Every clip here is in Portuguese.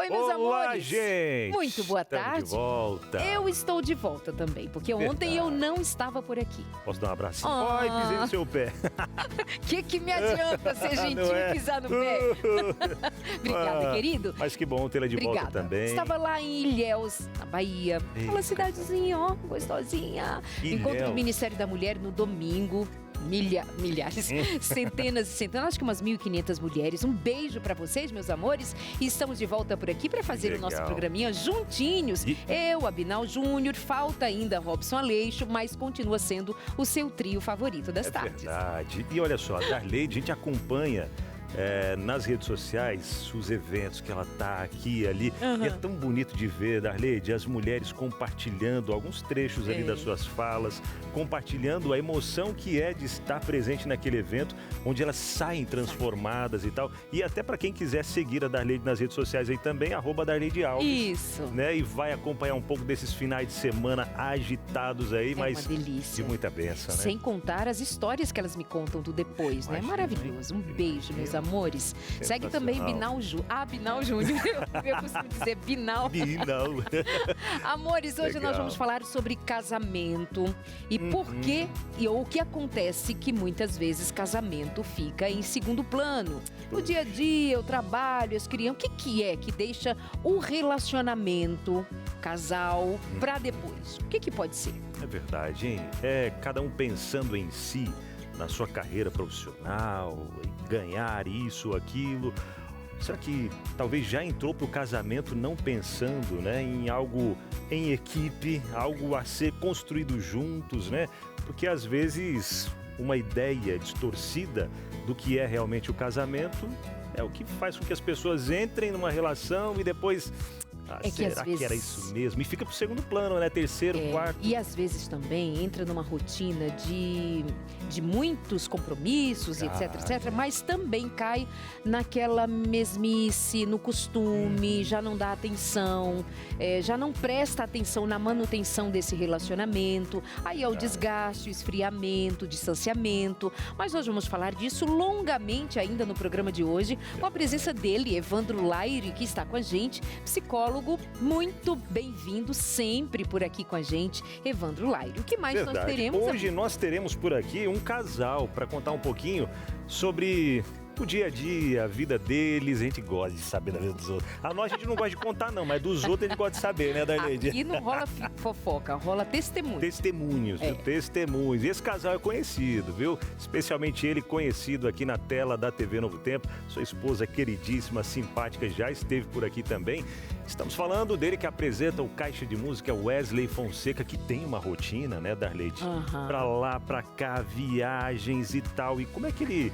Oi, meus Olá, amores. gente. Muito boa Estamos tarde. de volta. Eu estou de volta também, porque ontem eu não estava por aqui. Posso dar um abracinho? Ah. Ai, pisei no seu pé. Que me adianta ser gentil Não é? e pisar no pé? Obrigada, Ah, querido. Mas que bom tê-la de volta Obrigada. também. Estava lá em Ilhéus, na Bahia. Eita. Aquela cidadezinha, ó, gostosinha. Ilhéus. Encontro do Ministério da Mulher no domingo. Milhares, centenas e centenas, acho que umas 1.500 mulheres. Um beijo pra vocês, meus amores. E estamos de volta por aqui pra fazer o nosso Legal. programinha juntinhos. Eu, Abinal Júnior, falta ainda Robson Aleixo, mas continua sendo o seu trio favorito das tardes. Verdade. E olha só, a Darleide, a gente acompanha nas redes sociais os eventos que ela tá aqui e ali. Uhum. E é tão bonito de ver, Darleide, as mulheres compartilhando alguns trechos ali É. das suas falas, compartilhando a emoção que é de estar presente naquele evento, onde elas saem transformadas e tal. E até para quem quiser seguir a Darleide nas redes sociais aí também, @Darleide Alves. Isso. Né? E vai acompanhar um pouco desses finais de semana agitados aí, É mas uma delícia. de muita bênção, né? Sem contar as histórias que elas me contam do depois, né? Imagina, Maravilhoso. Um beijo, meus amores. Segue Sensacional. também Binal Júnior. Eu costumo dizer Binal. Não. Amores, hoje Legal. nós vamos falar sobre casamento e por que e o que acontece que muitas vezes casamento fica em segundo plano. No dia a dia, o trabalho, as crianças, o que é que deixa o relacionamento, casal, pra depois? O que pode ser? É verdade, hein? É cada um pensando em si, na sua carreira profissional, em ganhar isso, aquilo. Será que talvez já entrou pro casamento não pensando, né, em algo em equipe, algo a ser construído juntos, né? Porque às vezes uma ideia distorcida do que é realmente o casamento é o que faz com que as pessoas entrem numa relação e depois... É que às será vezes- que era isso mesmo? E fica pro segundo plano, né? Terceiro, quarto. E às vezes também entra numa rotina de muitos compromissos, etc, etc. Mas também cai naquela mesmice, no costume, já não dá atenção, já não presta atenção na manutenção desse relacionamento. Aí é o desgaste, o esfriamento, o distanciamento. Mas nós vamos falar disso longamente ainda no programa de hoje, com a presença dele, Evandro Laire, que está com a gente, psicólogo. Muito bem-vindo sempre por aqui com a gente, Evandro Laire. O que mais nós Verdade. teremos? Hoje nós teremos por aqui um casal para contar um pouquinho sobre o dia a dia, a vida deles. A gente gosta de saber da vida dos outros. A nós a gente não gosta de contar não, mas dos outros a gente gosta de saber, né, Darleide? Aqui não rola fofoca, rola testemunho. Testemunhos, viu? Testemunhos. E esse casal é conhecido, viu? Especialmente ele conhecido aqui na tela da TV Novo Tempo. Sua esposa queridíssima, simpática, já esteve por aqui também. Estamos falando dele que apresenta o Caixa de Música, Wesley Fonseca, que tem uma rotina, né, Darleide? Aham. Pra lá, pra cá, viagens e tal. E como é que ele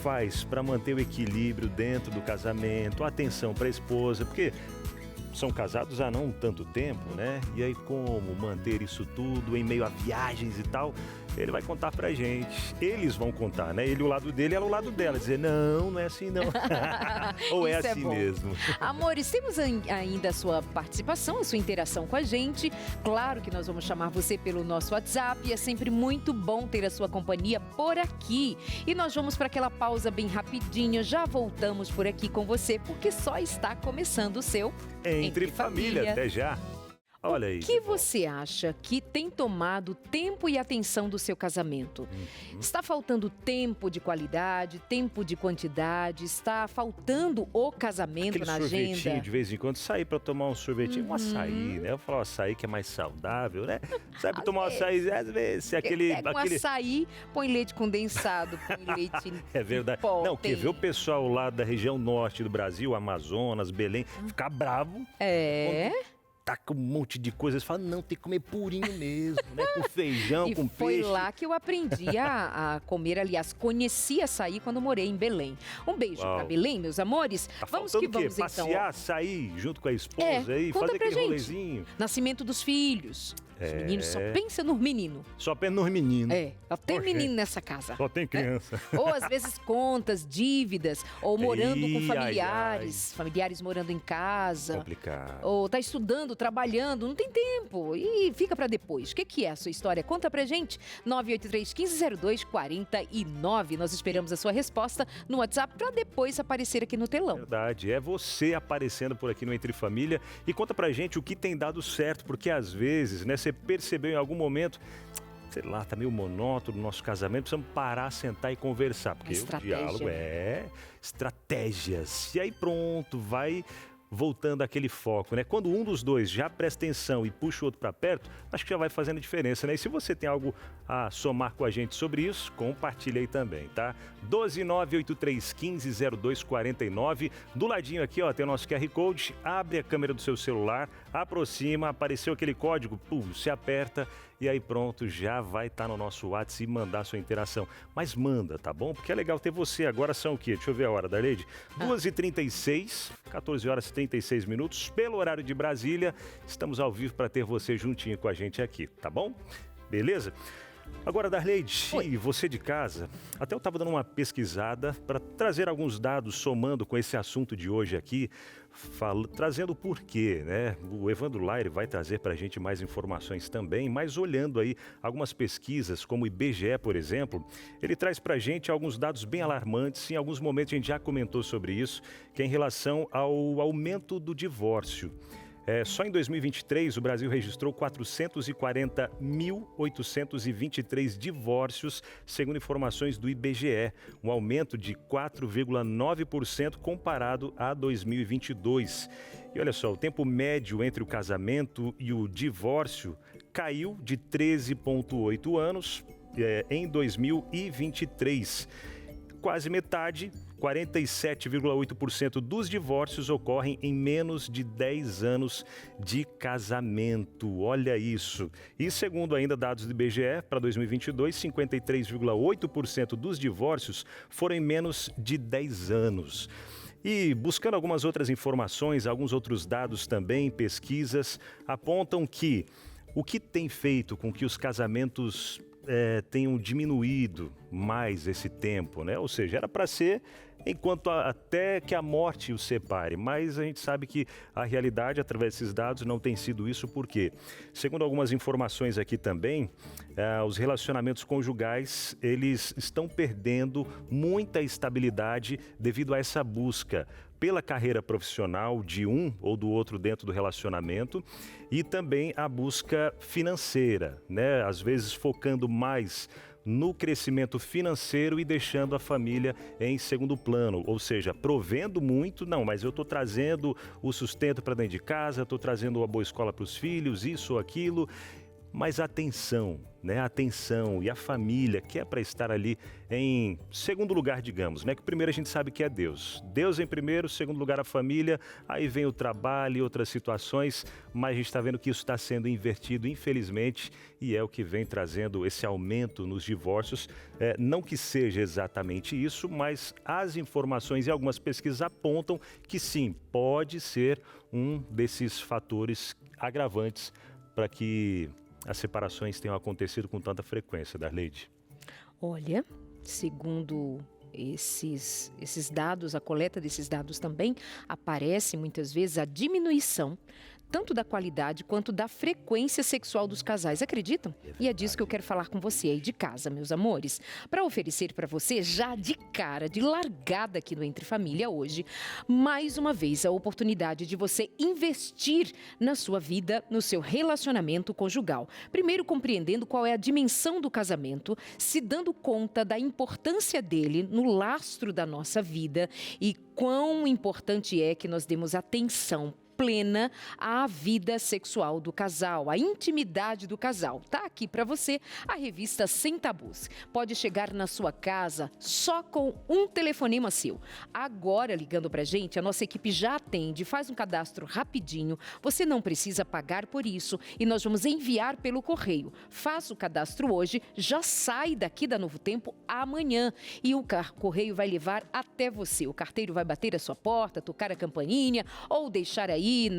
faz para manter o equilíbrio dentro do casamento, atenção para a esposa, porque são casados há não tanto tempo, né? E aí como manter isso tudo em meio a viagens e tal, ele vai contar pra gente. Eles vão contar, né? Ele o lado dele, ela o lado dela, dizer não é assim não. Ou é Isso é assim bom. mesmo. Amores, temos ainda a sua participação, a sua interação com a gente. Claro que nós vamos chamar você pelo nosso WhatsApp e é sempre muito bom ter a sua companhia por aqui. E nós vamos para aquela pausa bem rapidinho, já voltamos por aqui com você, porque só está começando o seu Entre família, até já. Olha aí. O que você acha que tem tomado tempo e atenção do seu casamento? Está faltando tempo de qualidade, tempo de quantidade? Está faltando o casamento Aquele na sorvetinho agenda? de vez em quando, sair pra tomar um sorvetinho, um açaí, né? Eu falo açaí que é mais saudável, né? Sai pra tomar um açaí, às vezes, aquele... Pega um açaí, põe leite condensado, põe leite É verdade. pó, Não, quer ver o pessoal lá da região norte do Brasil, Amazonas, Belém, ficar bravo. É, Taca um monte de coisa. Eles falam, não, tem que comer purinho mesmo, né? Com feijão, e com foi peixe. lá que eu aprendi a comer, aliás, conheci açaí quando morei em Belém. Um beijo Uau. pra Belém, meus amores. Tá Vamos faltando que o quê? vamos então. Passear, sair junto com a esposa aí, conta fazer pra aquele gente. rolezinho. Nascimento dos filhos. Os meninos só pensam no menino. Só pensa nos meninos. Só tem menino nessa casa. Só tem criança. Ou às vezes contas, dívidas, ou morando com familiares, familiares morando em casa. Complicado. Ou tá estudando, trabalhando, não tem tempo e fica pra depois. O que é a sua história? Conta pra gente. 983-1502-49. Nós esperamos a sua resposta no WhatsApp pra depois aparecer aqui no telão. Verdade, é você aparecendo por aqui no Entre Família e conta pra gente o que tem dado certo, porque às vezes, né, você percebeu em algum momento, sei lá, tá meio monótono o nosso casamento, precisamos parar, sentar e conversar, porque o diálogo é estratégias. E aí pronto, vai voltando àquele foco, né? Quando um dos dois já presta atenção e puxa o outro para perto, acho que já vai fazendo diferença, né? E se você tem algo a somar com a gente sobre isso, compartilha aí também, tá? 12983150249. Do ladinho aqui, ó, tem o nosso QR Code. Abre a câmera do seu celular, aproxima, apareceu aquele código, se aperta e aí pronto, já vai estar no nosso WhatsApp e mandar sua interação. Mas manda, tá bom? Porque é legal ter você. Agora são o quê? Deixa eu ver a hora, Darleide. 2h36, 14h36, pelo horário de Brasília. Estamos ao vivo para ter você juntinho com a gente aqui, tá bom? Beleza? Agora, Darleide, e você de casa, até eu estava dando uma pesquisada para trazer alguns dados somando com esse assunto de hoje aqui, trazendo o porquê, né? O Evandro Laire vai trazer para a gente mais informações também, mas olhando aí algumas pesquisas, como o IBGE, por exemplo, ele traz para a gente alguns dados bem alarmantes, em alguns momentos a gente já comentou sobre isso, que é em relação ao aumento do divórcio. Só em 2023, o Brasil registrou 440.823 divórcios, segundo informações do IBGE, um aumento de 4,9% comparado a 2022. E olha só, o tempo médio entre o casamento e o divórcio caiu de 13,8 anos em 2023. Quase metade, 47,8% dos divórcios ocorrem em menos de 10 anos de casamento. Olha isso. E segundo ainda dados do IBGE, para 2022, 53,8% dos divórcios foram em menos de 10 anos. E buscando algumas outras informações, alguns outros dados também, pesquisas, apontam que o que tem feito com que os casamentos tenham diminuído mais esse tempo, né? Ou seja, era para ser enquanto até que a morte os separe, mas a gente sabe que a realidade, através desses dados, não tem sido isso, porque, segundo algumas informações aqui também, os relacionamentos conjugais, eles estão perdendo muita estabilidade devido a essa busca pela carreira profissional de um ou do outro dentro do relacionamento e também a busca financeira, né? Às vezes focando mais no crescimento financeiro e deixando a família em segundo plano, ou seja, provendo muito, não, mas eu estou trazendo o sustento para dentro de casa, estou trazendo uma boa escola para os filhos, isso ou aquilo. Mas atenção, né? Atenção e a família que é para estar ali em segundo lugar, digamos, né? Que primeiro a gente sabe que é Deus. Deus em primeiro, segundo lugar a família, aí vem o trabalho e outras situações, mas a gente está vendo que isso está sendo invertido, infelizmente, e é o que vem trazendo esse aumento nos divórcios. Não que seja exatamente isso, mas as informações e algumas pesquisas apontam que sim, pode ser um desses fatores agravantes para que as separações tenham acontecido com tanta frequência, Darleide. Olha, segundo esses dados, a coleta desses dados também, aparece muitas vezes a diminuição tanto da qualidade quanto da frequência sexual dos casais, acreditam? E é disso que eu quero falar com você aí de casa, meus amores, para oferecer para você já de cara, de largada aqui no Entre Família hoje, mais uma vez a oportunidade de você investir na sua vida, no seu relacionamento conjugal. Primeiro compreendendo qual é a dimensão do casamento, se dando conta da importância dele no lastro da nossa vida e quão importante é que nós demos atenção plena à vida sexual do casal, à intimidade do casal. Tá aqui para você a revista Sem Tabus. Pode chegar na sua casa só com um telefonema seu. Agora, ligando pra gente, a nossa equipe já atende, faz um cadastro rapidinho. Você não precisa pagar por isso e nós vamos enviar pelo correio. Faça o cadastro hoje, já sai daqui da Novo Tempo amanhã e o correio vai levar até você. O carteiro vai bater a sua porta, tocar a campainha ou deixar aí aí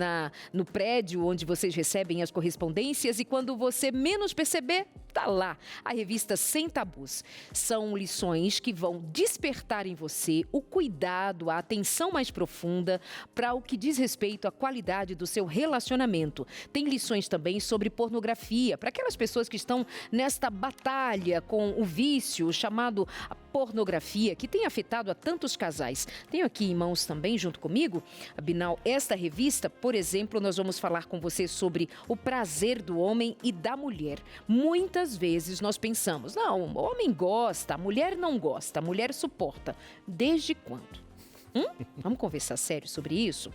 no prédio onde vocês recebem as correspondências e quando você menos perceber, tá lá, a revista Sem Tabus. São lições que vão despertar em você o cuidado, a atenção mais profunda para o que diz respeito à qualidade do seu relacionamento. Tem lições também sobre pornografia, para aquelas pessoas que estão nesta batalha com o vício chamado pornografia, que tem afetado a tantos casais. Tenho aqui em mãos também, junto comigo, Abinal, esta revista, por exemplo, nós vamos falar com você sobre o prazer do homem e da mulher. Muitas vezes nós pensamos, não, o homem gosta, a mulher não gosta, a mulher suporta. Desde quando? Vamos conversar sério sobre isso?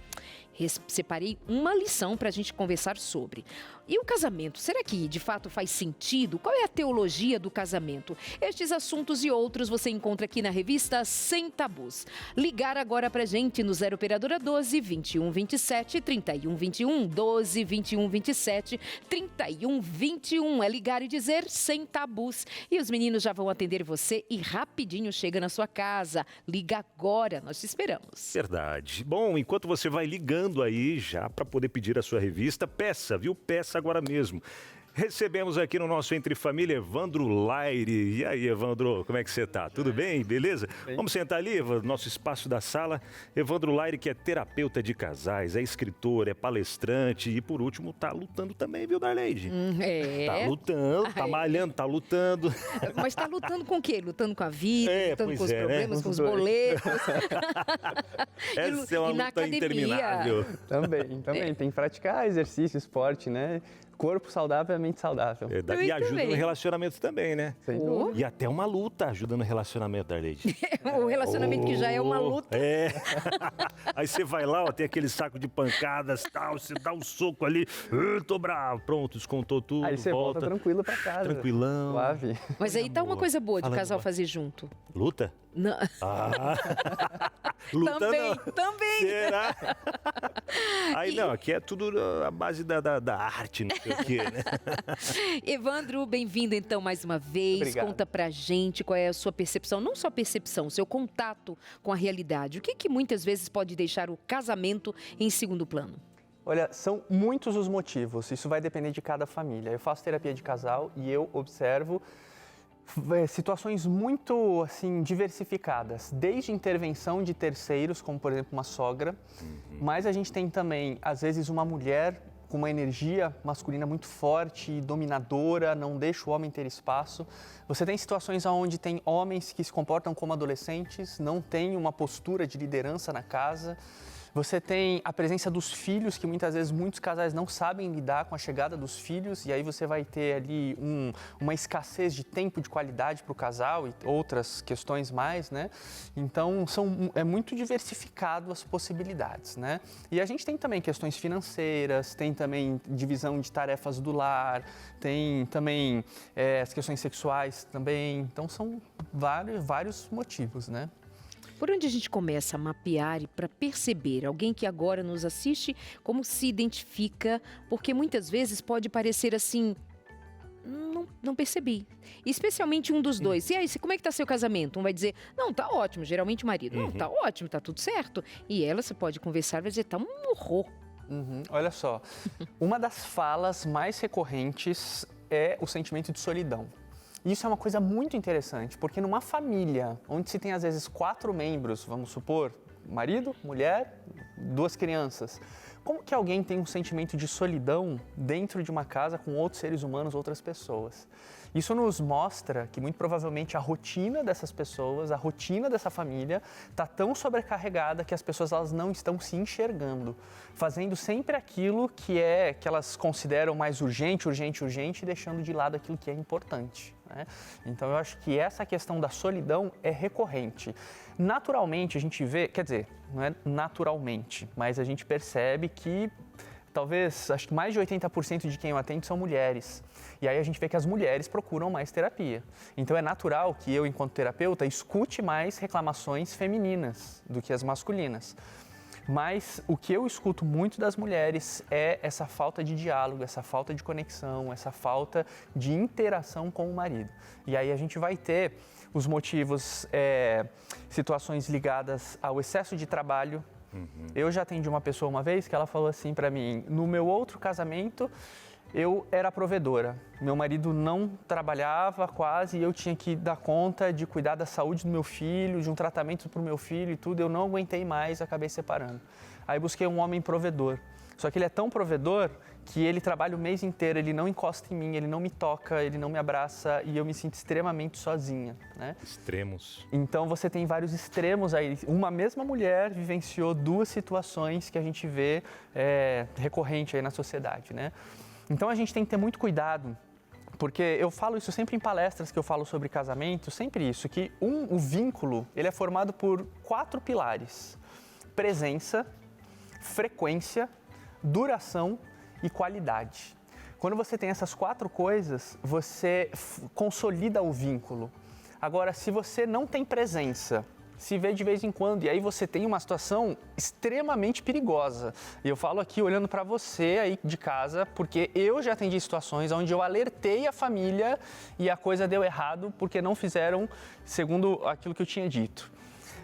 Separei uma lição para a gente conversar sobre. E o casamento, será que de fato faz sentido? Qual é a teologia do casamento? Estes assuntos e outros você encontra aqui na revista Sem Tabus. Ligar agora pra gente no 0 Operadora 12 21 27 31 21 12 21 27 31 21. É ligar e dizer Sem Tabus. E os meninos já vão atender você e rapidinho chega na sua casa. Liga agora, nós te esperamos. Verdade. Bom, enquanto você vai ligando aí já para poder pedir a sua revista, peça, viu? Peça agora mesmo. Recebemos aqui no nosso Entre Família Evandro Laire. E aí, Evandro, como é que você tá? Tudo bem? Beleza? Vamos sentar ali, nosso espaço da sala. Evandro Laire, que é terapeuta de casais, é escritor, é palestrante e, por último, tá lutando também, viu, Darleide? Tá lutando, tá malhando, tá lutando. Mas tá lutando com o quê? Lutando com a vida, lutando com os problemas, com os boletos. Essa é uma luta interminável. Também. Tem que praticar exercício, esporte, né? Corpo saudável é mente saudável. E ajuda no relacionamento também, né? Sem dúvida. E até uma luta ajuda no relacionamento, Darleide. O relacionamento que já é uma luta. Aí você vai lá, ó, tem aquele saco de pancadas, tal, você dá um soco ali, tô bravo, pronto, descontou tudo, aí você volta tranquilo pra casa. Tranquilão. Suave. Mas aí tá uma coisa boa de o casal fazer junto. Luta? Não. Luta Também. Será? Aí não, aqui é tudo a base da arte, não sei o quê, né? Evandro, bem-vindo então mais uma vez. Obrigado. Conta pra gente qual é a sua percepção, não só percepção, seu contato com a realidade. O que muitas vezes pode deixar o casamento em segundo plano? Olha, são muitos os motivos, isso vai depender de cada família. Eu faço terapia de casal e eu observo situações muito assim diversificadas, desde intervenção de terceiros, como por exemplo uma sogra, mas a gente tem também, às vezes, uma mulher com uma energia masculina muito forte e dominadora, não deixa o homem ter espaço. Você tem situações onde tem homens que se comportam como adolescentes, não têm uma postura de liderança na casa. Você tem a presença dos filhos, que muitas vezes muitos casais não sabem lidar com a chegada dos filhos, e aí você vai ter ali uma escassez de tempo de qualidade para o casal e outras questões mais, né? Então, é muito diversificado as possibilidades, né? E a gente tem também questões financeiras, tem também divisão de tarefas do lar, tem também as questões sexuais também, então são vários motivos, né? Por onde a gente começa a mapear e para perceber alguém que agora nos assiste, como se identifica, porque muitas vezes pode parecer assim, não percebi. Especialmente um dos dois. E aí, como é que tá seu casamento? Um vai dizer, não, tá ótimo, geralmente o marido. Não, tá ótimo, tá tudo certo. E ela, você pode conversar e vai dizer, tá um horror. Olha só, uma das falas mais recorrentes é o sentimento de solidão. Isso é uma coisa muito interessante, porque numa família onde se tem às vezes 4 membros, vamos supor, marido, mulher, 2 crianças, como que alguém tem um sentimento de solidão dentro de uma casa com outros seres humanos, outras pessoas? Isso nos mostra que muito provavelmente a rotina dessas pessoas, a rotina dessa família está tão sobrecarregada que as pessoas elas não estão se enxergando, fazendo sempre aquilo que elas consideram mais urgente e deixando de lado aquilo que é importante, né? Então eu acho que essa questão da solidão é recorrente. Naturalmente a gente vê, quer dizer, não é naturalmente, mas a gente percebe que talvez, acho que mais de 80% de quem eu atendo são mulheres. E aí a gente vê que as mulheres procuram mais terapia. Então é natural que eu, enquanto terapeuta, escute mais reclamações femininas do que as masculinas. Mas o que eu escuto muito das mulheres é essa falta de diálogo, essa falta de conexão, essa falta de interação com o marido. E aí a gente vai ter os motivos, situações ligadas ao excesso de trabalho, Eu já atendi uma pessoa uma vez que ela falou assim para mim, no meu outro casamento, eu era provedora. Meu marido não trabalhava quase e eu tinha que dar conta de cuidar da saúde do meu filho, de um tratamento para o meu filho e tudo. Eu não aguentei mais, acabei separando. Aí busquei um homem provedor. Só que ele é tão provedor que ele trabalha o mês inteiro, ele não encosta em mim, ele não me toca, ele não me abraça e eu me sinto extremamente sozinha, né? Extremos. Então você tem vários extremos aí. Uma mesma mulher vivenciou duas situações que a gente vê recorrente aí na sociedade, né? Então a gente tem que ter muito cuidado, porque eu falo isso sempre em palestras que eu falo sobre casamento, sempre isso, que o vínculo, ele é formado por 4 pilares: presença, frequência, duração e qualidade. Quando você tem essas 4 coisas, você consolida o vínculo. Agora, se você não tem presença, se vê de vez em quando, e aí você tem uma situação extremamente perigosa. E eu falo aqui olhando para você aí de casa, porque eu já atendi situações onde eu alertei a família e a coisa deu errado porque não fizeram segundo aquilo que eu tinha dito.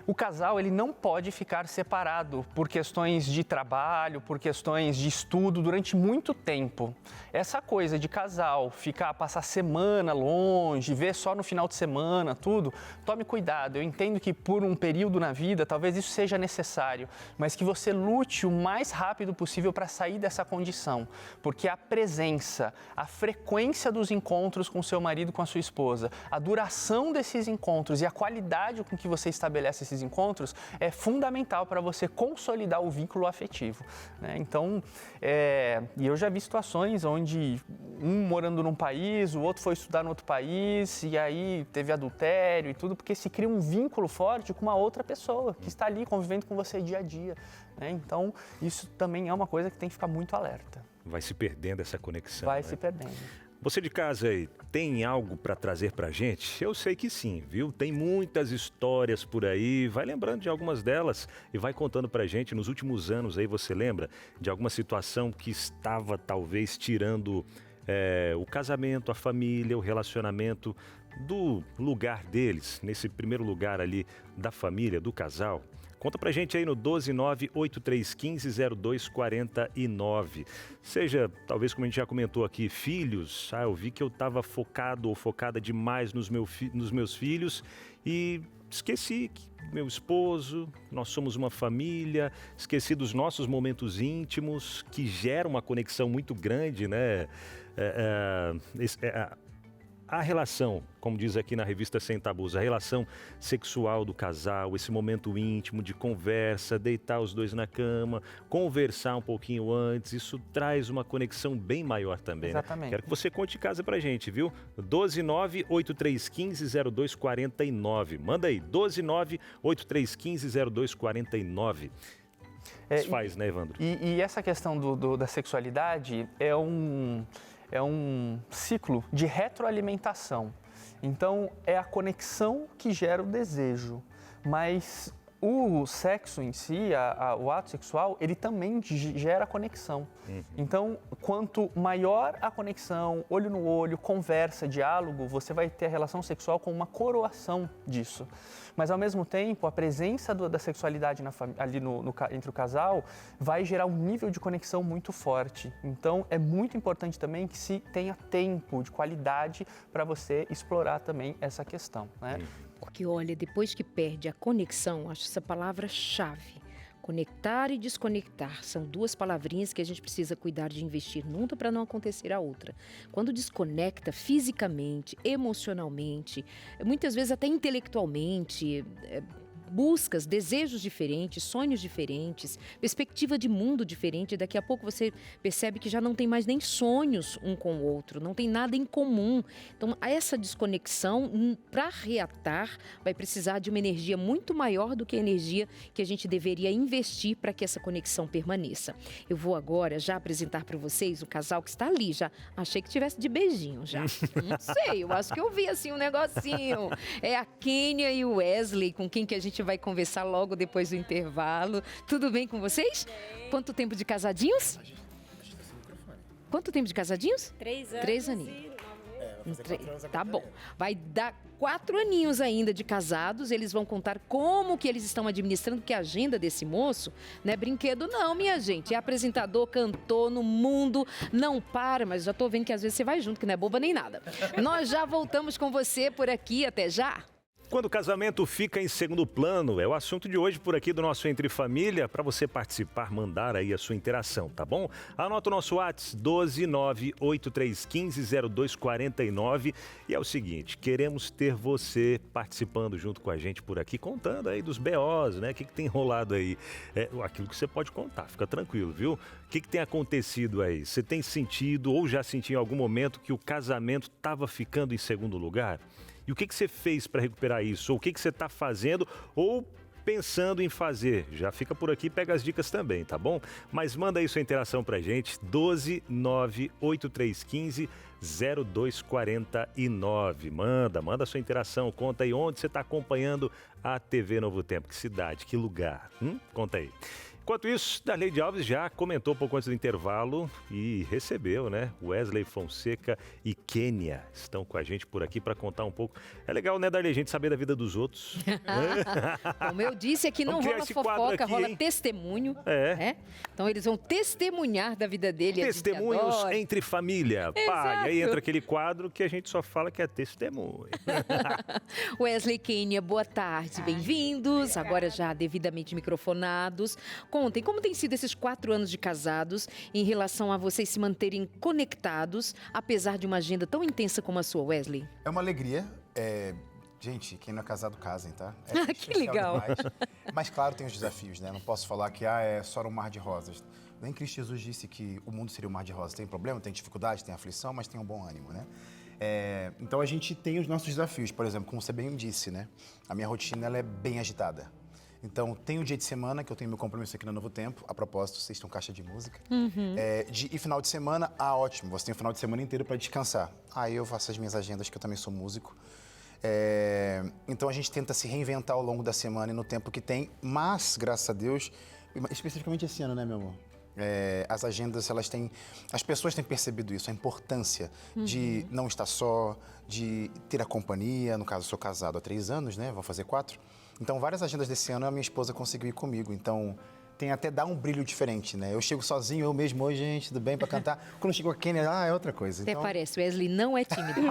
O casal, ele não pode ficar separado por questões de trabalho, por questões de estudo durante muito tempo. Essa coisa de casal passar semana longe, ver só no final de semana, tudo, tome cuidado. Eu entendo que por um período na vida, talvez isso seja necessário, mas que você lute o mais rápido possível para sair dessa condição. Porque a presença, a frequência dos encontros com seu marido, com a sua esposa, a duração desses encontros e a qualidade com que você estabelece esses encontros é fundamental para você consolidar o vínculo afetivo, né? Então, e eu já vi situações onde um morando num país, o outro foi estudar no outro país e aí teve adultério e tudo, porque se cria um vínculo forte com uma outra pessoa que está ali convivendo com você dia a dia, né? Então, isso também é uma coisa que tem que ficar muito alerta. Vai se perdendo essa conexão. Vai né? se perdendo. Você de casa aí, tem algo para trazer pra gente? Eu sei que sim, viu? Tem muitas histórias por aí, vai lembrando de algumas delas e vai contando pra gente. Nos últimos anos aí, você lembra de alguma situação que estava talvez tirando o casamento, a família, o relacionamento do lugar deles, nesse primeiro lugar ali da família, do casal? Conta pra gente aí no 12983150249. Seja, talvez como a gente já comentou aqui, filhos. Eu vi que eu estava focado ou focada demais nos meus filhos e esqueci que meu esposo, nós somos uma família, esqueci dos nossos momentos íntimos, que geram uma conexão muito grande, né? A relação, como diz aqui na revista Sem Tabus, a relação sexual do casal, esse momento íntimo de conversa, deitar os dois na cama, conversar um pouquinho antes, isso traz uma conexão bem maior também. Exatamente. Né? Quero que você conte em casa pra gente, viu? 12983150249. Manda aí, 12983150249. Isso faz, né, Evandro? E essa questão da sexualidade é um ciclo de retroalimentação. Então, é a conexão que gera o desejo, mas o sexo em si, o ato sexual, ele também gera conexão. Então, quanto maior a conexão, olho no olho, conversa, diálogo, você vai ter a relação sexual com uma coroação disso. Mas, ao mesmo tempo, a presença da sexualidade ali entre o casal vai gerar um nível de conexão muito forte. Então, é muito importante também que se tenha tempo de qualidade para você explorar também essa questão, né? Porque, olha, depois que perde a conexão, acho essa palavra-chave. Conectar e desconectar são 2 palavrinhas que a gente precisa cuidar de investir numa para não acontecer a outra. Quando desconecta fisicamente, emocionalmente, muitas vezes até intelectualmente, buscas, desejos diferentes, sonhos diferentes, perspectiva de mundo diferente. Daqui a pouco você percebe que já não tem mais nem sonhos um com o outro, não tem nada em comum. Então, essa desconexão, para reatar, vai precisar de uma energia muito maior do que a energia que a gente deveria investir para que essa conexão permaneça. Eu vou agora já apresentar para vocês o casal que está ali. Já achei que tivesse de beijinho já. Não sei, eu acho que eu vi assim um negocinho. É a Kênia e o Wesley, com quem que a gente vai conversar logo depois do intervalo. Tudo bem com vocês? Quanto tempo de casadinhos? Quanto tempo de casadinhos? 3 anos. 3 aninhos. Tá bom. Vai dar 4 aninhos ainda de casados. Eles vão contar como que eles estão administrando, porque a agenda desse moço não é brinquedo não, minha gente. É apresentador, cantor no mundo, não para. Mas já tô vendo que às vezes você vai junto, que não é boba nem nada. Nós já voltamos com você por aqui. Até já. Quando o casamento fica em segundo plano, é o assunto de hoje por aqui do nosso Entre Família. Para você participar, mandar aí a sua interação, tá bom? Anota o nosso WhatsApp 12983150249. E é o seguinte, queremos ter você participando junto com a gente por aqui, contando aí dos BOs, né? O que tem rolado aí? Aquilo que você pode contar, fica tranquilo, viu? O que tem acontecido aí? Você tem sentido ou já sentiu em algum momento que o casamento estava ficando em segundo lugar? E o que você fez para recuperar isso? Ou o que você está fazendo ou pensando em fazer? Já fica por aqui, pega as dicas também, tá bom? Mas manda aí sua interação pra gente, 12983150249. Manda sua interação, conta aí onde você está acompanhando a TV Novo Tempo, que cidade, que lugar, conta aí. Enquanto isso, Darleide Alves já comentou um pouco antes do intervalo e recebeu, né? Wesley Fonseca e Kênia estão com a gente por aqui para contar um pouco. É legal, né, Darleide, a gente saber da vida dos outros. Como eu disse, aqui não rola fofoca, aqui, rola testemunho. Né? Então eles vão testemunhar da vida dele. Testemunhos entre família. Pá, e aí entra aquele quadro que a gente só fala que é testemunho. Wesley e Kênia, boa tarde, bem-vindos. Agora já devidamente microfonados. Contem, como tem sido esses 4 anos de casados em relação a vocês se manterem conectados, apesar de uma agenda tão intensa como a sua, Wesley? É uma alegria. Gente, quem não é casado, casem, tá? Que legal. Mas, claro, tem os desafios, né? Não posso falar que é só um mar de rosas. Nem Cristo Jesus disse que o mundo seria um mar de rosas. Tem problema, tem dificuldade, tem aflição, mas tem um bom ânimo, né? Então, a gente tem os nossos desafios. Por exemplo, como você bem disse, né? A minha rotina, ela é bem agitada. Então, tem um dia de semana que eu tenho meu compromisso aqui no Novo Tempo. A propósito, vocês estão caixa de música. E final de semana, ótimo. Você tem o final de semana inteiro para descansar. Aí eu faço as minhas agendas, que eu também sou músico. Então, a gente tenta se reinventar ao longo da semana e no tempo que tem. Mas, graças a Deus, especificamente esse ano, né, meu amor? As agendas, as pessoas têm percebido isso, a importância de não estar só, de ter a companhia. No caso, eu sou casado há 3 anos, né? Vou fazer 4. Então, várias agendas desse ano a minha esposa conseguiu ir comigo. Então, dá um brilho diferente, né? Eu chego sozinho, eu mesmo, oi, gente, tudo bem, pra cantar. Quando chegou a Kênia, é outra coisa. Até parece, o Wesley não é tímido.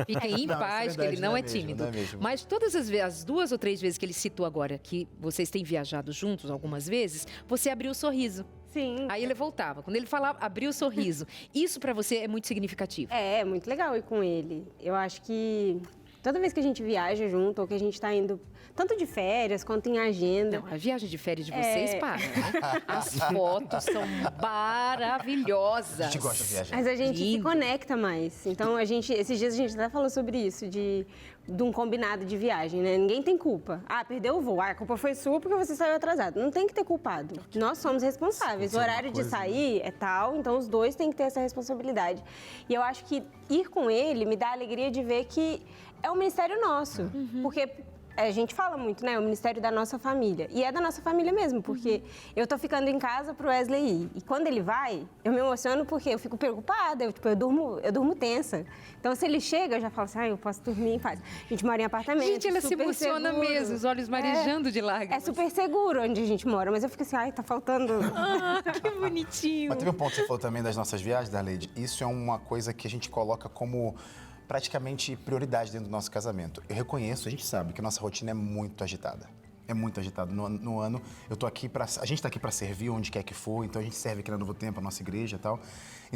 Fiquem em paz, que ele não é tímido. Mas todas as 2 ou 3 vezes que ele citou agora, que vocês têm viajado juntos algumas vezes, você abriu o sorriso. Sim. Aí ele voltava. Quando ele falava, abriu o sorriso. Isso pra você é muito significativo. É muito legal ir com ele. Eu acho que toda vez que a gente viaja junto, ou que a gente tá indo tanto de férias quanto em agenda. Não, a viagem de férias de vocês para, né? As fotos são maravilhosas. A gente gosta de viajar. Mas a gente se conecta mais. Então, esses dias a gente até falou sobre isso, de um combinado de viagem, né? Ninguém tem culpa. Perdeu o voo. A culpa foi sua porque você saiu atrasado. Não tem que ter culpado. Nós somos responsáveis. O horário de sair é tal, então os dois têm que ter essa responsabilidade. E eu acho que ir com ele me dá a alegria de ver que é um ministério nosso. Porque a gente fala muito, né? O ministério da nossa família. E é da nossa família mesmo, porque eu tô ficando em casa pro Wesley ir. E quando ele vai, eu me emociono porque eu fico preocupada, eu durmo tensa. Então, se ele chega, eu já falo assim, eu posso dormir em paz. A gente mora em apartamento. Gente, ela se emociona seguro. Mesmo, os olhos marejando de lágrimas. É super seguro onde a gente mora, mas eu fico assim, tá faltando. Que bonitinho. Mas teve um ponto que você falou também das nossas viagens, Darleide. Isso é uma coisa que a gente coloca como praticamente prioridade dentro do nosso casamento. Eu reconheço, a gente sabe que a nossa rotina é muito agitada. É muito agitada. No ano, a gente está aqui para servir onde quer que for, então a gente serve aqui na Novo Tempo, a nossa igreja e tal,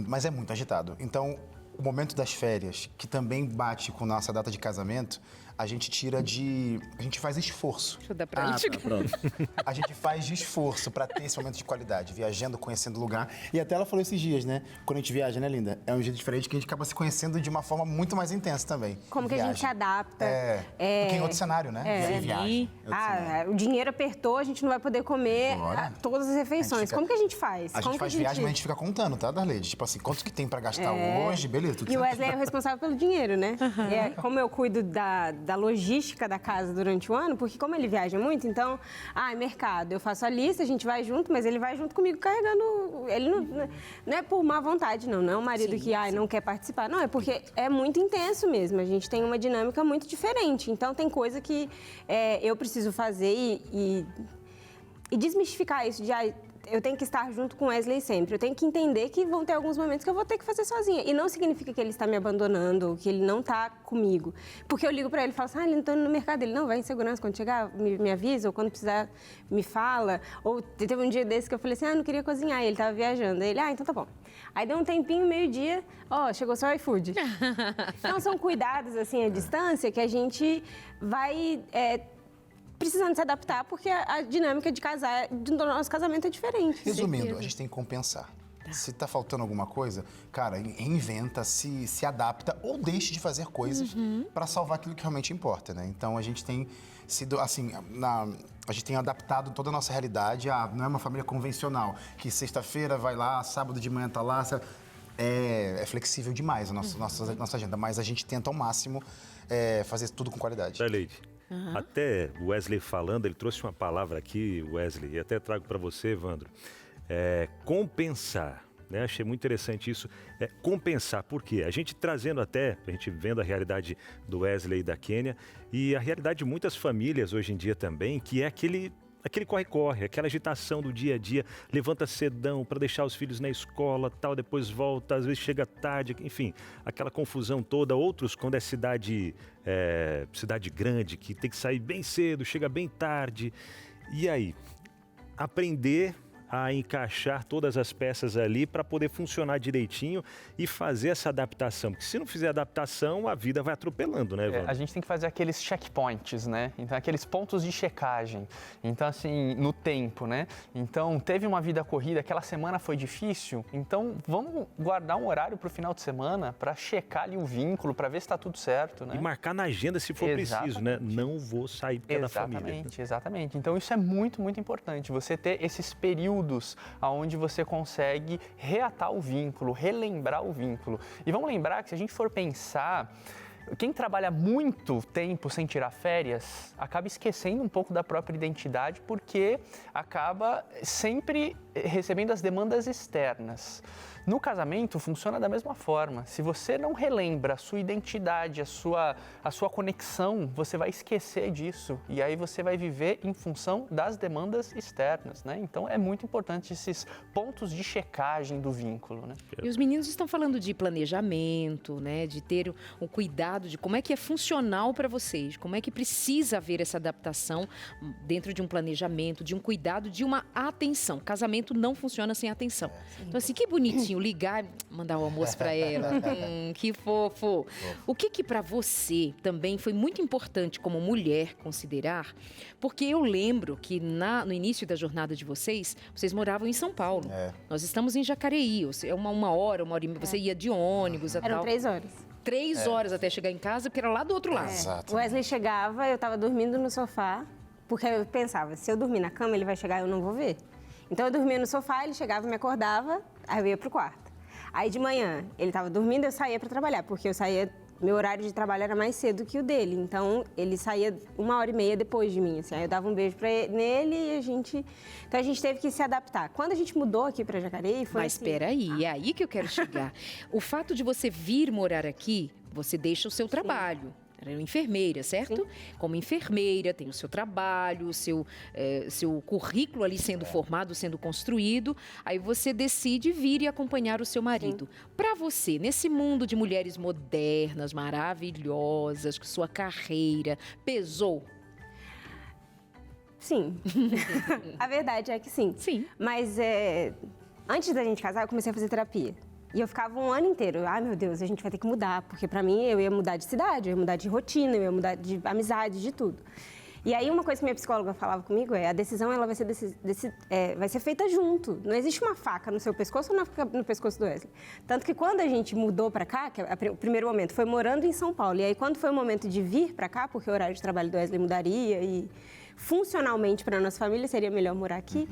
mas é muito agitado. Então, o momento das férias, que também bate com nossa data de casamento, a gente faz esforço. Deixa eu dar pra gente. Tá, pronto. A gente faz de esforço para ter esse momento de qualidade, viajando, conhecendo o lugar. E até ela falou esses dias, né? Quando a gente viaja, né, linda? É um jeito diferente que a gente acaba se conhecendo de uma forma muito mais intensa também. Como que a gente se adapta. Porque em outro cenário, né? Viagem. O dinheiro apertou, a gente não vai poder comer todas as refeições. Como que a gente faz? A gente faz viagem, mas a gente fica contando, tá, Darleide? Tipo assim, quanto que tem para gastar hoje, beleza? Tudo e o Wesley é o responsável pelo dinheiro, né? Como eu cuido da logística da casa durante o ano, porque como ele viaja muito, então, mercado, eu faço a lista, a gente vai junto, mas ele vai junto comigo carregando, ele não é por má vontade, não é um marido que não quer participar, não, é porque é muito intenso mesmo, a gente tem uma dinâmica muito diferente, então tem coisa que eu preciso fazer e desmistificar isso de eu tenho que estar junto com o Wesley sempre. Eu tenho que entender que vão ter alguns momentos que eu vou ter que fazer sozinha. E não significa que ele está me abandonando ou que ele não está comigo. Porque eu ligo para ele e falo assim, ele não está indo no mercado. Ele não vai em segurança. Quando chegar, me avisa. Ou quando precisar, me fala. Ou teve um dia desse que eu falei assim, não queria cozinhar. E ele estava viajando. Aí ele, então tá bom. Aí deu um tempinho, meio-dia, chegou só o iFood. Então são cuidados, assim, à distância que a gente vai... precisando se adaptar, porque a dinâmica do nosso casamento é diferente. Resumindo, a gente tem que compensar. Se tá faltando alguma coisa, cara, inventa, se adapta ou deixe de fazer coisas para salvar aquilo que realmente importa, né? Então a gente tem sido, assim, a gente tem adaptado toda a nossa realidade não é uma família convencional, que sexta-feira vai lá, sábado de manhã tá lá, é flexível demais a nossa agenda, mas a gente tenta ao máximo fazer tudo com qualidade. Leide. Até o Wesley falando, ele trouxe uma palavra aqui, Wesley, e até trago para você, Evandro. Compensar, né? Achei muito interessante isso. Compensar, por quê? A gente trazendo a gente vendo a realidade do Wesley e da Kênia, e a realidade de muitas famílias hoje em dia também, que é aquele corre-corre, aquela agitação do dia a dia, levanta cedão para deixar os filhos na escola, tal, depois volta, às vezes chega tarde, enfim, aquela confusão toda. Outros, quando é cidade grande, que tem que sair bem cedo, chega bem tarde. E aí, aprender a encaixar todas as peças ali para poder funcionar direitinho e fazer essa adaptação. Porque se não fizer adaptação, a vida vai atropelando, né, Evandro? A gente tem que fazer aqueles checkpoints, né? Então, aqueles pontos de checagem. Então, assim, no tempo, né? Então, teve uma vida corrida, aquela semana foi difícil, então vamos guardar um horário para o final de semana para checar ali o vínculo, para ver se está tudo certo, né? E marcar na agenda se for preciso, né? Não vou sair porque é da família. Exatamente. Então, isso é muito, muito importante. Você ter esses períodos onde você consegue reatar o vínculo, relembrar o vínculo. E vamos lembrar que se a gente for pensar, quem trabalha muito tempo sem tirar férias acaba esquecendo um pouco da própria identidade porque acaba sempre recebendo as demandas externas. No casamento funciona da mesma forma. Se você não relembra a sua identidade, a sua conexão, você vai esquecer disso. E aí você vai viver em função das demandas externas, né? Então é muito importante esses pontos de checagem do vínculo, né? E os meninos estão falando de planejamento, né? De ter um cuidado de como é que é funcional para vocês, como é que precisa haver essa adaptação dentro de um planejamento, de um cuidado, de uma atenção. Casamento não funciona sem atenção. Então assim, que bonitinho ligar, mandar o almoço para ela. Que fofo. O que para você também foi muito importante como mulher considerar, porque eu lembro que no início da jornada de vocês moravam em São Paulo. Nós estamos em Jacareí, uma hora e meia, você ia de ônibus e tal. Eram 3 horas. 3 horas até chegar em casa, porque era lá do outro lado. O Wesley chegava, eu estava dormindo no sofá, porque eu pensava, se eu dormir na cama, ele vai chegar e eu não vou ver. Então eu dormia no sofá, ele chegava, me acordava, aí eu ia pro quarto. Aí de manhã, ele estava dormindo, eu saía para trabalhar, porque meu horário de trabalho era mais cedo que o dele. Então ele saía 1h30 depois de mim, assim. Aí eu dava um beijo nele e Então a gente teve que se adaptar. Quando a gente mudou aqui para Jacareí, foi Mas espera aí, é aí que eu quero chegar. O fato de você vir morar aqui, você deixa o seu trabalho. Era enfermeira, certo? Sim. Como enfermeira, tem o seu trabalho, o seu currículo ali sendo formado, sendo construído. Aí você decide vir e acompanhar o seu marido. Para você, nesse mundo de mulheres modernas, maravilhosas, com sua carreira, pesou? Sim. A verdade é que sim. Sim. Mas antes da gente casar, eu comecei a fazer terapia. E eu ficava um ano inteiro, meu Deus, a gente vai ter que mudar, porque pra mim eu ia mudar de cidade, eu ia mudar de rotina, eu ia mudar de amizade, de tudo. E aí uma coisa que minha psicóloga falava comigo a decisão ela vai ser feita junto. Não existe uma faca no seu pescoço ou no pescoço do Wesley. Tanto que quando a gente mudou pra cá, o primeiro momento foi morando em São Paulo, e aí quando foi o momento de vir pra cá, porque o horário de trabalho do Wesley mudaria e funcionalmente pra nossa família seria melhor morar aqui,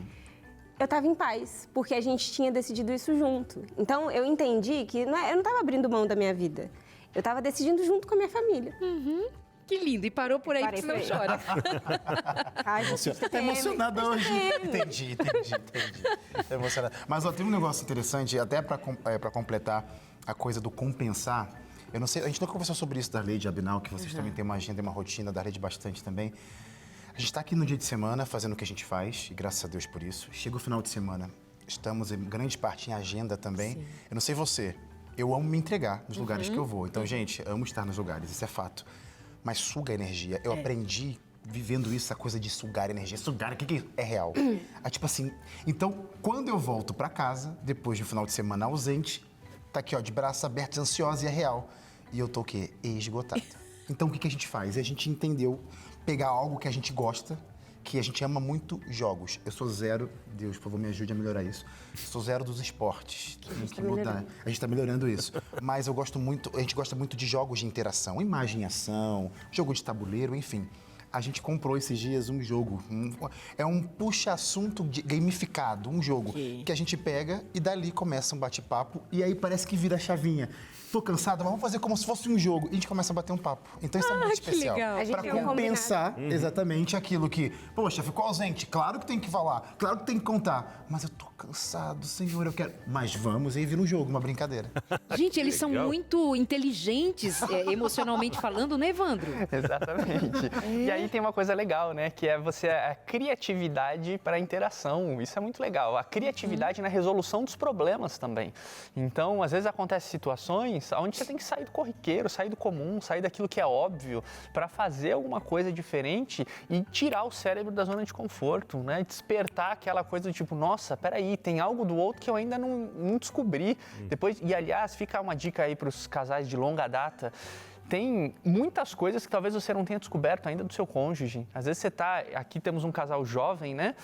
eu estava em paz, porque a gente tinha decidido isso junto. Então, eu entendi que eu não estava abrindo mão da minha vida. Eu estava decidindo junto com a minha família. Que lindo. E parou por aí, Parei porque por senão aí. chora. Ai, gente, Tá emocionada hoje. Entendi. Tá emocionada. Mas ó, tem um negócio interessante, até para completar a coisa do compensar. Eu não sei, a gente não conversou sobre isso da Darley e Abinal, que vocês também têm uma agenda, uma rotina, da Darley bastante também. A gente está aqui no dia de semana fazendo o que a gente faz, e graças a Deus por isso. Chega o final de semana, estamos em grande parte em agenda também. Sim. Eu não sei você, eu amo me entregar nos lugares que eu vou. Então, gente, amo estar nos lugares, isso é fato. Mas suga energia. Eu aprendi vivendo isso, a coisa de sugar energia. Sugar, o que é real? É tipo assim, então, quando eu volto para casa, depois de um final de semana ausente, tá aqui, ó, de braços abertos, ansiosa e é real. E eu tô o quê? Esgotada. Então, o que a gente faz? A gente entendeu pegar algo que a gente gosta, que a gente ama muito, jogos. Eu sou zero, Deus, por favor, me ajude a melhorar isso. Sou zero dos esportes. Tem que mudar. A gente tá melhorando isso. Mas eu gosto muito, a gente gosta muito de jogos de interação, imagem e ação, jogo de tabuleiro, enfim. A gente comprou esses dias um jogo, é um puxa-assunto gamificado, um jogo que a gente pega e dali começa um bate-papo e aí parece que vira a chavinha. Tô cansada, mas vamos fazer como se fosse um jogo. E a gente começa a bater um papo. Então isso é muito especial. Para compensar exatamente aquilo que, poxa, ficou ausente. Claro que tem que falar, claro que tem que contar. Mas eu tô cansado, senhor, eu quero. Mas vamos, aí vira um jogo, uma brincadeira. Gente, eles são muito inteligentes, emocionalmente falando, né, Evandro? Exatamente. E aí tem uma coisa legal, né? Que é a criatividade para a interação. Isso é muito legal. A criatividade na resolução dos problemas também. Então, às vezes acontecem situações onde você tem que sair do corriqueiro, sair do comum, sair daquilo que é óbvio, para fazer alguma coisa diferente e tirar o cérebro da zona de conforto, né? Despertar aquela coisa do tipo, nossa, peraí, tem algo do outro que eu ainda não descobri. Depois, e aliás, fica uma dica aí para os casais de longa data. Tem muitas coisas que talvez você não tenha descoberto ainda do seu cônjuge. Às vezes você tá, aqui temos um casal jovem, né?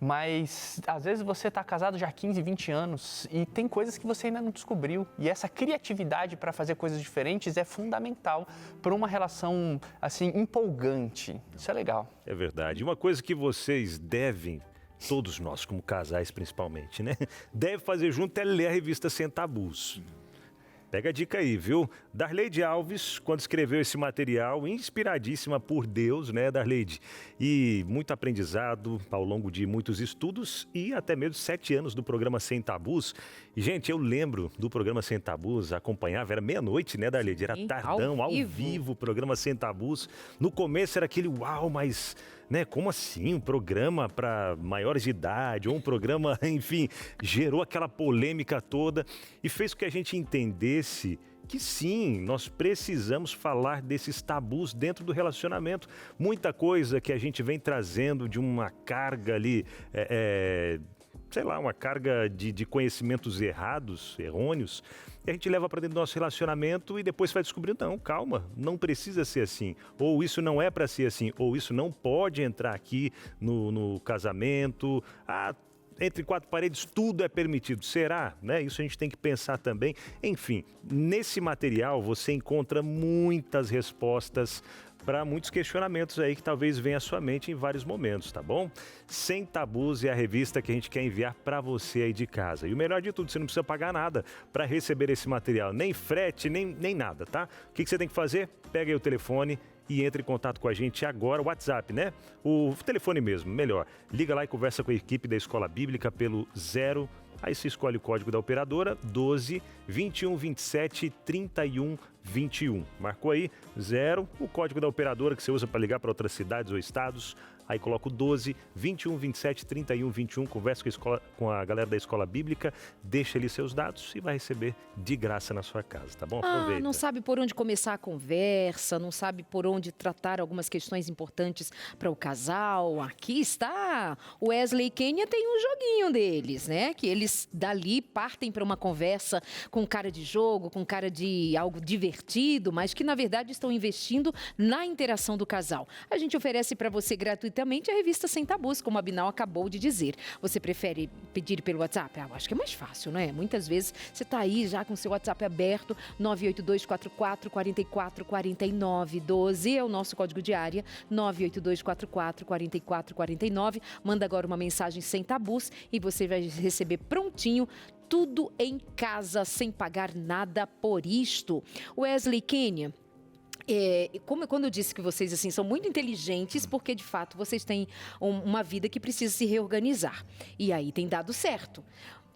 Mas às vezes você está casado já há 15, 20 anos e tem coisas que você ainda não descobriu. E essa criatividade para fazer coisas diferentes é fundamental para uma relação, assim, empolgante. Isso é legal. É verdade. Uma coisa que vocês devem, todos nós como casais principalmente, né? Deve fazer junto é ler a revista Sem Tabus. Pega a dica aí, viu? Darleide Alves, quando escreveu esse material, inspiradíssima por Deus, né, Darleide? E muito aprendizado ao longo de muitos estudos e até mesmo 7 anos do programa Sem Tabus. E, gente, eu lembro do programa Sem Tabus, acompanhava, era meia-noite, né, Darleide? Era tardão, ao vivo, o programa Sem Tabus. No começo era aquele uau, mas... né? Como assim? Um programa para maiores de idade, ou um programa, enfim, gerou aquela polêmica toda e fez com que a gente entendesse que sim, nós precisamos falar desses tabus dentro do relacionamento. Muita coisa que a gente vem trazendo de uma carga ali, sei lá, uma carga de conhecimentos errados, errôneos, e a gente leva para dentro do nosso relacionamento e depois vai descobrindo, não, calma, não precisa ser assim, ou isso não é para ser assim, ou isso não pode entrar aqui no casamento, entre 4 paredes tudo é permitido, será? Né? Isso a gente tem que pensar também. Enfim, nesse material você encontra muitas respostas para muitos questionamentos aí que talvez venham à sua mente em vários momentos, tá bom? Sem Tabus é a revista que a gente quer enviar para você aí de casa. E o melhor de tudo, você não precisa pagar nada para receber esse material, nem frete, nem nada, tá? O que você tem que fazer? Pega aí o telefone e entre em contato com a gente agora, o WhatsApp, né? O telefone mesmo, melhor. Liga lá e conversa com a equipe da Escola Bíblica pelo 0... Aí você escolhe o código da operadora, 12 21 27 31 21. Marcou aí? 0, o código da operadora que você usa para ligar para outras cidades ou estados. Aí coloca o 12 21 27 31 21, conversa com a galera da Escola Bíblica, deixa ali seus dados e vai receber de graça na sua casa, tá bom? Aproveita. Não sabe por onde começar a conversa, não sabe por onde tratar algumas questões importantes para o casal. Aqui está, o Wesley e Kênia tem um joguinho deles, né? Que eles dali partem para uma conversa com cara de jogo, com cara de algo divertido, mas que na verdade estão investindo na interação do casal. A gente oferece para você gratuitamente a revista Sem Tabus, como a Abinal acabou de dizer. Você prefere pedir pelo WhatsApp? Eu acho que é mais fácil, né? Muitas vezes você está aí já com o seu WhatsApp aberto, 98244444912 é o nosso código de área, 982444449. Manda agora uma mensagem Sem Tabus e você vai receber prontinho tudo em casa, sem pagar nada por isto. Wesley, Kênia, Quando eu disse que vocês assim são muito inteligentes, porque de fato vocês têm uma vida que precisa se reorganizar. E aí tem dado certo.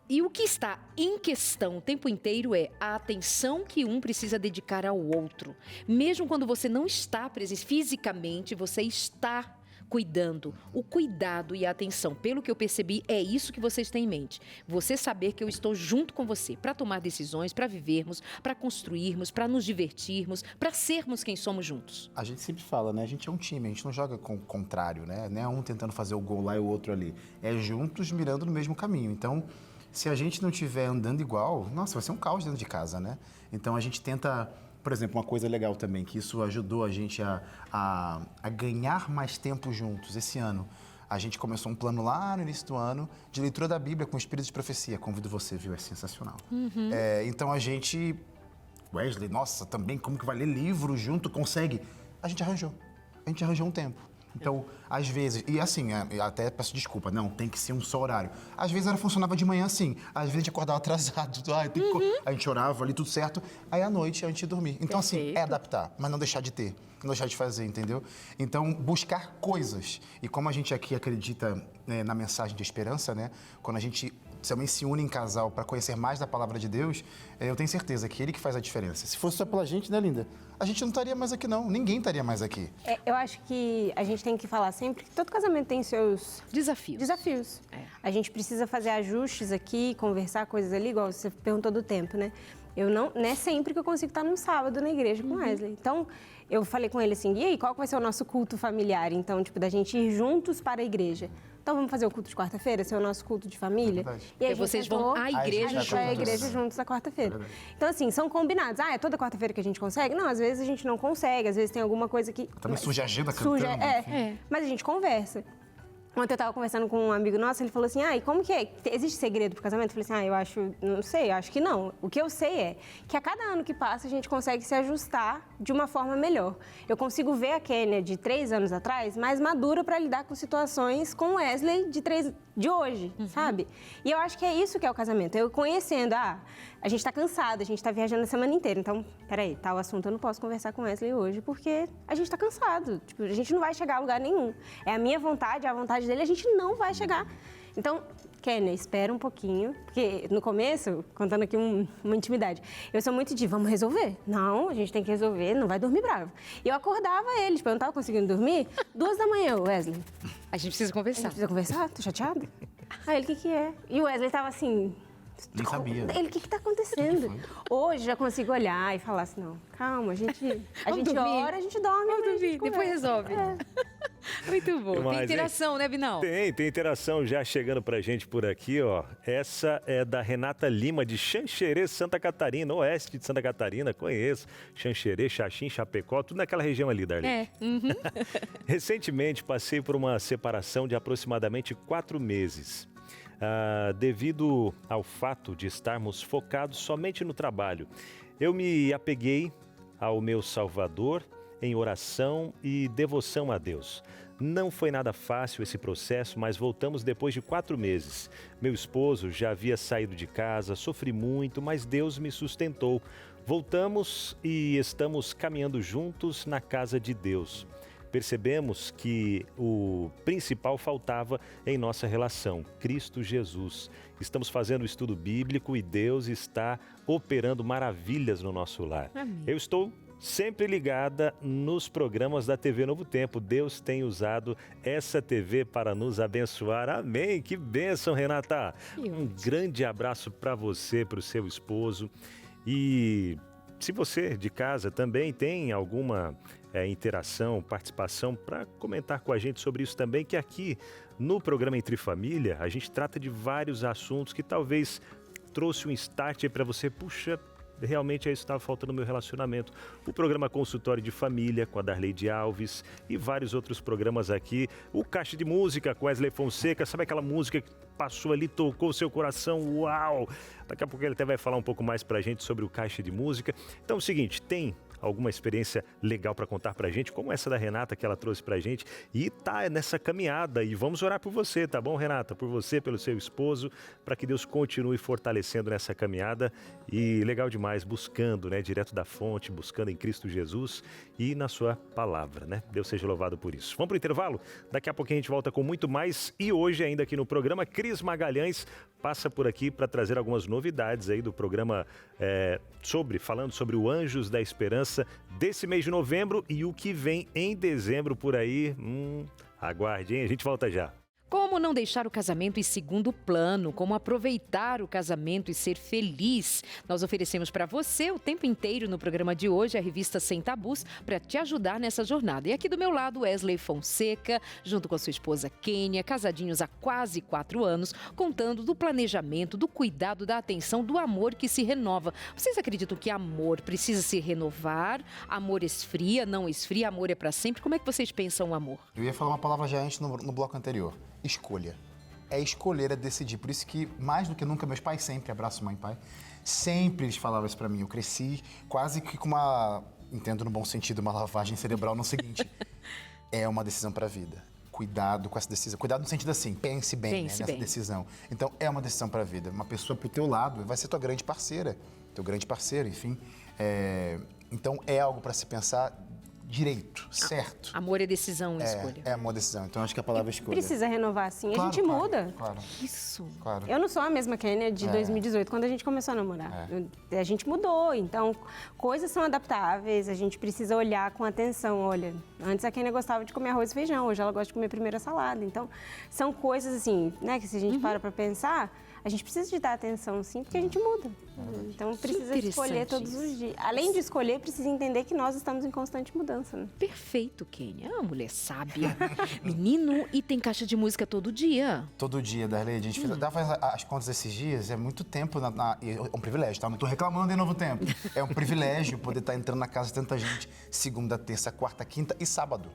E o que está em questão o tempo inteiro é a atenção que um precisa dedicar ao outro. Mesmo quando você não está presente fisicamente, você está cuidando. O cuidado e a atenção, pelo que eu percebi, é isso que vocês têm em mente. Você saber que eu estou junto com você para tomar decisões, para vivermos, para construirmos, para nos divertirmos, para sermos quem somos juntos. A gente sempre fala, né? A gente é um time, a gente não joga com o contrário, né? Não é um tentando fazer o gol lá e o outro ali. É juntos mirando no mesmo caminho. Então, se a gente não estiver andando igual, nossa, vai ser um caos dentro de casa, né? Então, a gente tenta... Por exemplo, uma coisa legal também, que isso ajudou a gente a ganhar mais tempo juntos. Esse ano, a gente começou um plano lá no início do ano de leitura da Bíblia com espírito de profecia. Convido você, viu? É sensacional. Então, a gente... Wesley, nossa, também, como que vai ler livro junto? Consegue? A gente arranjou um tempo. Então, às vezes, e assim, até peço desculpa, não, tem que ser um só horário. Às vezes ela funcionava de manhã assim, às vezes a gente acordava atrasado, a gente orava ali, tudo certo, aí à noite a gente ia dormir. Então, assim, é adaptar, mas não deixar de ter, não deixar de fazer, entendeu? Então, buscar coisas. E como a gente aqui acredita na mensagem de esperança, né? Quando a gente também se une em casal para conhecer mais da palavra de Deus, eu tenho certeza que Ele que faz a diferença. Se fosse só pela gente, né, linda? A gente não estaria mais aqui, não. Ninguém estaria mais aqui. Eu acho que a gente tem que falar sempre que todo casamento tem seus desafios. A gente precisa fazer ajustes aqui, conversar coisas ali, igual você perguntou do tempo, né? Não é sempre que eu consigo estar num sábado na igreja com Wesley. Então, eu falei com ele assim, e aí, qual que vai ser o nosso culto familiar? Então, tipo, da gente ir juntos para a igreja. Então, vamos fazer o culto de quarta-feira, ser o nosso culto de família? E aí vocês vão à igreja juntos. A gente vai à igreja juntos na quarta-feira. Então, assim, são combinados. É toda quarta-feira que a gente consegue? Não, às vezes a gente não consegue, às vezes tem alguma coisa que... Também surge a agenda cantando. Mas a gente conversa. Ontem eu estava conversando com um amigo nosso, ele falou assim, e como que é? Existe segredo pro casamento? Eu falei assim, não sei, eu acho que não. O que eu sei é que a cada ano que passa a gente consegue se ajustar de uma forma melhor. Eu consigo ver a Kênia de 3 anos atrás mais madura para lidar com situações com o Wesley de hoje, sabe? E eu acho que é isso que é o casamento. Eu conhecendo, a gente tá cansada, a gente tá viajando a semana inteira, então, peraí, tal assunto eu não posso conversar com o Wesley hoje porque a gente tá cansado. Tipo, a gente não vai chegar a lugar nenhum. É a minha vontade, a vontade dele, a gente não vai chegar. Então, Kênia, espera um pouquinho, porque no começo, contando aqui uma intimidade, eu sou muito de, vamos resolver? Não, a gente tem que resolver, não vai dormir bravo. E eu acordava ele, tipo, eu não tava conseguindo dormir, 2 da manhã, Wesley. A gente precisa conversar. A gente precisa conversar? Tô chateada? Aí ele, o que é? E o Wesley tava assim... Nem sabia. Ele, o que tá acontecendo? Hoje já consigo olhar e falar assim, não, calma, a gente ora, a gente dorme. Vamos dormir, depois resolve. Muito bom. Mas, tem interação, né, Binal? Tem interação já chegando pra gente por aqui, ó. Essa é da Renata Lima, de Xanxerê, Santa Catarina, oeste de Santa Catarina, conheço. Xanxerê, Xaxim, Chapecó, tudo naquela região ali, Darlene. Recentemente passei por uma separação de aproximadamente 4 meses. Devido ao fato de estarmos focados somente no trabalho, eu me apeguei ao meu Salvador em oração e devoção a Deus. Não foi nada fácil esse processo, mas voltamos depois de 4 meses. Meu esposo já havia saído de casa, sofri muito, mas Deus me sustentou. Voltamos e estamos caminhando juntos na casa de Deus. Percebemos que o principal faltava em nossa relação, Cristo Jesus. Estamos fazendo o estudo bíblico e Deus está operando maravilhas no nosso lar. Amém. Eu estou sempre ligada nos programas da TV Novo Tempo. Deus tem usado essa TV para nos abençoar. Amém. Que bênção, Renata. Um grande abraço para você, para o seu esposo. E se você de casa também tem alguma interação, participação, para comentar com a gente sobre isso também, que aqui no programa Entre Família a gente trata de vários assuntos que talvez trouxe um start para você, puxa, realmente é isso que estava faltando no meu relacionamento. O programa Consultório de Família com a Darleide Alves e vários outros programas aqui. O Caixa de Música com Wesley Fonseca, sabe aquela música que passou ali, tocou o seu coração? Uau! Daqui a pouco ele até vai falar um pouco mais pra gente sobre o Caixa de Música. Então é o seguinte, tem alguma experiência legal para contar pra gente, como essa da Renata que ela trouxe pra gente, e tá nessa caminhada, e vamos orar por você, tá bom, Renata? Por você, pelo seu esposo, para que Deus continue fortalecendo nessa caminhada, e legal demais, buscando, né, direto da fonte, buscando em Cristo Jesus e na sua palavra, né? Deus seja louvado por isso. Vamos pro intervalo? Daqui a pouquinho a gente volta com muito mais, e hoje ainda aqui no programa, Cris Magalhães passa por aqui para trazer algumas novidades aí do programa falando sobre o Anjos da Esperança desse mês de novembro e o que vem em dezembro por aí. Aguarde, hein? A gente volta já. Como não deixar o casamento em segundo plano? Como aproveitar o casamento e ser feliz? Nós oferecemos para você o tempo inteiro no programa de hoje a revista Sem Tabus para te ajudar nessa jornada. E aqui do meu lado, Wesley Fonseca, junto com a sua esposa Kênia, casadinhos há quase 4 anos, contando do planejamento, do cuidado, da atenção, do amor que se renova. Vocês acreditam que amor precisa se renovar? Amor esfria, não esfria, amor é para sempre? Como é que vocês pensam o amor? Eu ia falar uma palavra já antes no bloco anterior. Escolha. É escolher, é decidir. Por isso que, mais do que nunca, meus pais sempre, abraço mãe e pai, sempre eles falavam isso pra mim. Eu cresci quase que com uma, entendo no bom sentido, uma lavagem cerebral no seguinte, é uma decisão pra vida. Cuidado com essa decisão. Cuidado no sentido assim, pense bem nessa decisão. Então, é uma decisão pra vida. Uma pessoa pro teu lado vai ser tua grande parceira, teu grande parceiro, enfim. Então, é algo pra se pensar direito, certo. Amor é decisão, escolha. É uma decisão. Então, acho que a palavra é escolha. Precisa renovar, sim. Claro, a gente muda. Claro. Isso. Claro. Eu não sou a mesma Kênia de 2018, quando a gente começou a namorar. A gente mudou, então coisas são adaptáveis, a gente precisa olhar com atenção. Olha, antes a Kênia gostava de comer arroz e feijão, hoje ela gosta de comer primeiro a salada. Então, são coisas assim, né, que se a gente para pensar, a gente precisa de dar atenção, sim, porque a gente muda. Então, precisa escolher todos os dias. Além de escolher, precisa entender que nós estamos em constante mudança, né? Perfeito, Kênia. É uma mulher sábia. Menino, e tem caixa de música todo dia. Todo dia, Darley. A gente fez as contas esses dias, é muito tempo, é um privilégio, tá? Não tô reclamando em novo tempo. É um privilégio poder estar entrando na casa de tanta gente segunda, terça, quarta, quinta e sábado.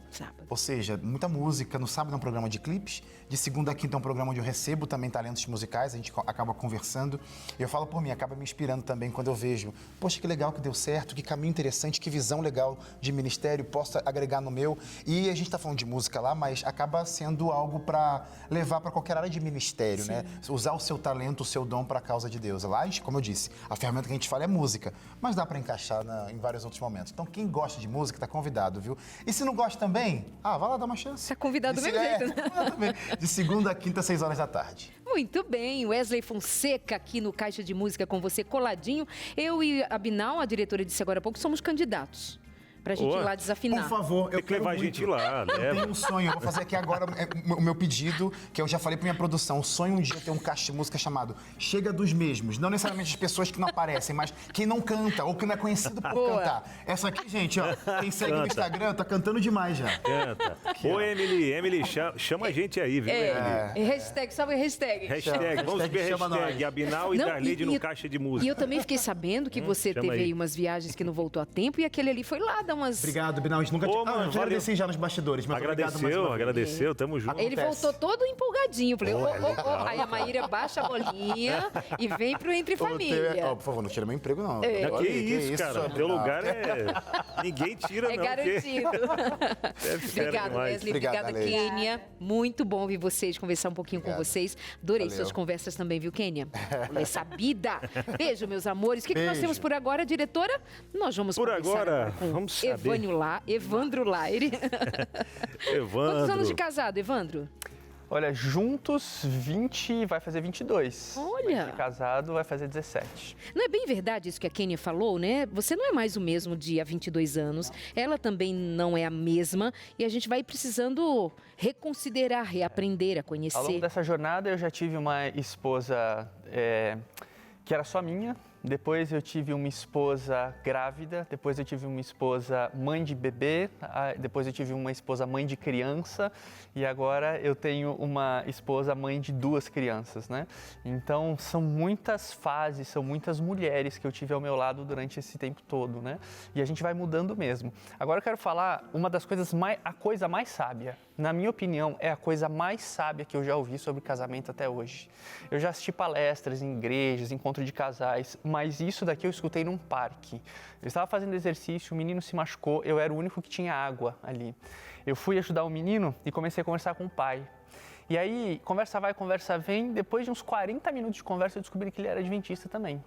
Ou seja, muita música. No sábado é um programa de clipes, de segunda a quinta é um programa onde eu recebo também talentos musicais, a gente acaba conversando. E eu falo por mim, acaba me inspirando também quando eu vejo, poxa, que legal que deu certo, que caminho interessante, que visão legal de ministério, posso agregar no meu. E a gente tá falando de música lá, mas acaba sendo algo para levar para qualquer área de ministério, né? Usar o seu talento, o seu dom para a causa de Deus. Lá, como eu disse, a ferramenta que a gente fala é música, mas dá para encaixar em vários outros momentos. Então, quem gosta de música tá convidado, viu? E se não gosta também, vai lá dar uma chance. Tá convidado do mesmo jeito, né? De segunda a quinta, 6 horas da tarde. Muito bem, Wesley Fonseca aqui no Caixa de Música com você coladinho. Eu e a Binal, a diretora, disse agora há pouco, somos candidatos. Pra gente ir lá desafinar. Por favor, eu quero levar a gente lá, né? Eu tenho um sonho, eu vou fazer aqui agora o meu pedido, que eu já falei pra minha produção. O sonho um dia ter um caixa de música chamado Chega dos Mesmos. Não necessariamente as pessoas que não aparecem, mas quem não canta ou que não é conhecido por cantar. Essa aqui, gente, ó, quem segue no Instagram tá cantando demais já. Canta. Ô, Emily, chama a gente aí, viu, Emily? Hashtag, salve hashtag. Vamos ver hashtag Abinal e Darley no Caixa de Música. E eu também fiquei sabendo que você teve aí umas viagens que não voltou a tempo e aquele ali foi lá dar umas... Obrigado, Binal. A gente nunca eu já agradeci já nos bastidores, mas agradeceu, tamo junto. Ele voltou todo empolgadinho. Falei, Aí a Maíra baixa a bolinha e vem pro Entre Família. Por favor, não tira meu emprego, não. Que isso, cara. Teu lugar ninguém tira, não. É garantido. Obrigada, Wesley. Obrigada, Kênia. Muito bom ouvir vocês, conversar um pouquinho com vocês. Adorei suas conversas também, viu, Kênia? Mulher sabida. Beijo, meus amores. O que nós temos por agora, diretora? Nós vamos por agora, vamos saber. Evandro Laire. Evandro. Quantos anos de casado, Evandro? Olha, juntos 20, vai fazer 22. Olha. De casado vai fazer 17. Não é bem verdade isso que a Kênia falou, né? Você não é mais o mesmo de há 22 anos. Ela também não é a mesma. E a gente vai precisando reconsiderar, reaprender a conhecer. Ao longo dessa jornada eu já tive uma esposa que era só minha. Depois eu tive uma esposa grávida, depois eu tive uma esposa mãe de bebê, depois eu tive uma esposa mãe de criança e agora eu tenho uma esposa mãe de 2 crianças, né? Então são muitas fases, são muitas mulheres que eu tive ao meu lado durante esse tempo todo, né? E a gente vai mudando mesmo. Agora eu quero falar uma das coisas a coisa mais sábia, na minha opinião, é a coisa mais sábia que eu já ouvi sobre casamento até hoje. Eu já assisti palestras em igrejas, encontro de casais, mas isso daqui eu escutei num parque. Eu estava fazendo exercício, o menino se machucou, eu era o único que tinha água ali. Eu fui ajudar o menino e comecei a conversar com o pai. E aí, conversa vai, conversa vem, depois de uns 40 minutos de conversa eu descobri que ele era adventista também.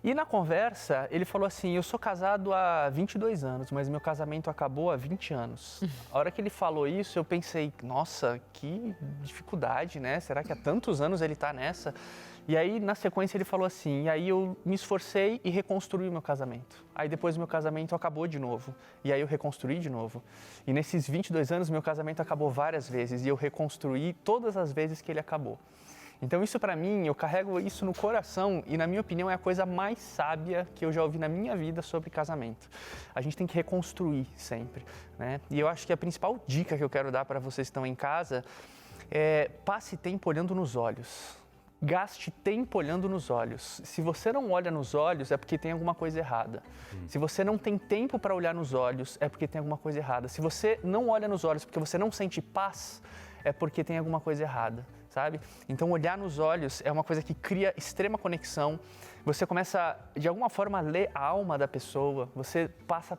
E na conversa, ele falou assim, eu sou casado há 22 anos, mas meu casamento acabou há 20 anos. A hora que ele falou isso, eu pensei, nossa, que dificuldade, né? Será que há tantos anos ele está nessa? E aí, na sequência, ele falou assim, e aí eu me esforcei e reconstruí o meu casamento. Aí depois meu casamento acabou de novo, e aí eu reconstruí de novo. E nesses 22 anos, meu casamento acabou várias vezes, e eu reconstruí todas as vezes que ele acabou. Então isso para mim, eu carrego isso no coração e na minha opinião é a coisa mais sábia que eu já ouvi na minha vida sobre casamento. A gente tem que reconstruir sempre, né? E eu acho que a principal dica que eu quero dar para vocês que estão em casa é passe tempo olhando nos olhos. Gaste tempo olhando nos olhos. Se você não olha nos olhos, é porque tem alguma coisa errada. Se você não tem tempo para olhar nos olhos, é porque tem alguma coisa errada. Se você não olha nos olhos porque você não sente paz, é porque tem alguma coisa errada, sabe? Então, olhar nos olhos é uma coisa que cria extrema conexão. Você começa, de alguma forma, a ler a alma da pessoa. Você passa,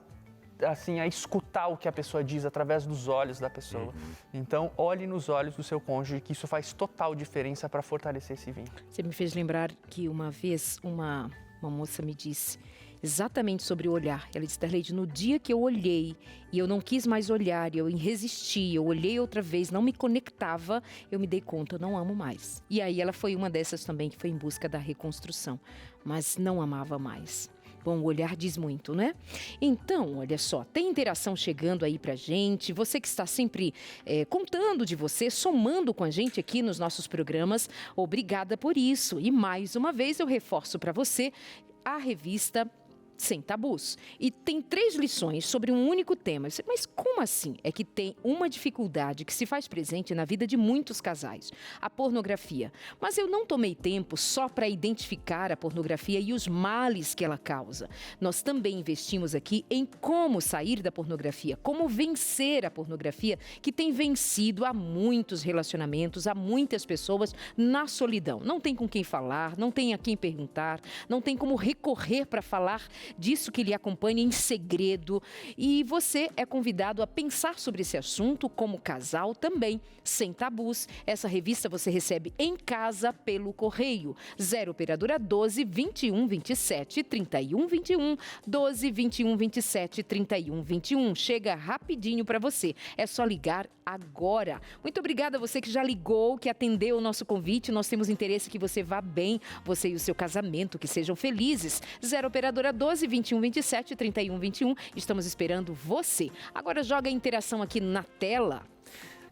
assim, a escutar o que a pessoa diz através dos olhos da pessoa. Então, olhe nos olhos do seu cônjuge, que isso faz total diferença para fortalecer esse vínculo. Você me fez lembrar que uma vez uma moça me disse exatamente sobre o olhar. Ela disse, Darleide, no dia que eu olhei e eu não quis mais olhar, eu resisti, eu olhei outra vez, não me conectava, eu me dei conta, eu não amo mais. E aí ela foi uma dessas também que foi em busca da reconstrução, mas não amava mais. Bom, o olhar diz muito, né? Então, olha só, tem interação chegando aí pra gente. Você que está sempre contando de você, somando com a gente aqui nos nossos programas, obrigada por isso. E mais uma vez eu reforço para você a revista Sem Tabus. E tem 3 lições sobre um único tema. Mas como assim? É que tem uma dificuldade que se faz presente na vida de muitos casais, a pornografia. Mas eu não tomei tempo só para identificar a pornografia e os males que ela causa. Nós também investimos aqui em como sair da pornografia, como vencer a pornografia, que tem vencido a muitos relacionamentos, a muitas pessoas na solidão. Não tem com quem falar, não tem a quem perguntar, não tem como recorrer para falar disso que lhe acompanha em segredo. E você é convidado a pensar sobre esse assunto como casal também, Sem Tabus. Essa revista você recebe em casa pelo correio. 0 operadora 12 21 27 31 21, 12 21 27 31 21. Chega rapidinho para você. É só ligar agora. Muito obrigada a você que já ligou, que atendeu o nosso convite. Nós temos interesse que você vá bem, você e o seu casamento, que sejam felizes. 0 operadora 12 21 27 31 21. Estamos esperando você. Agora joga a interação aqui na tela.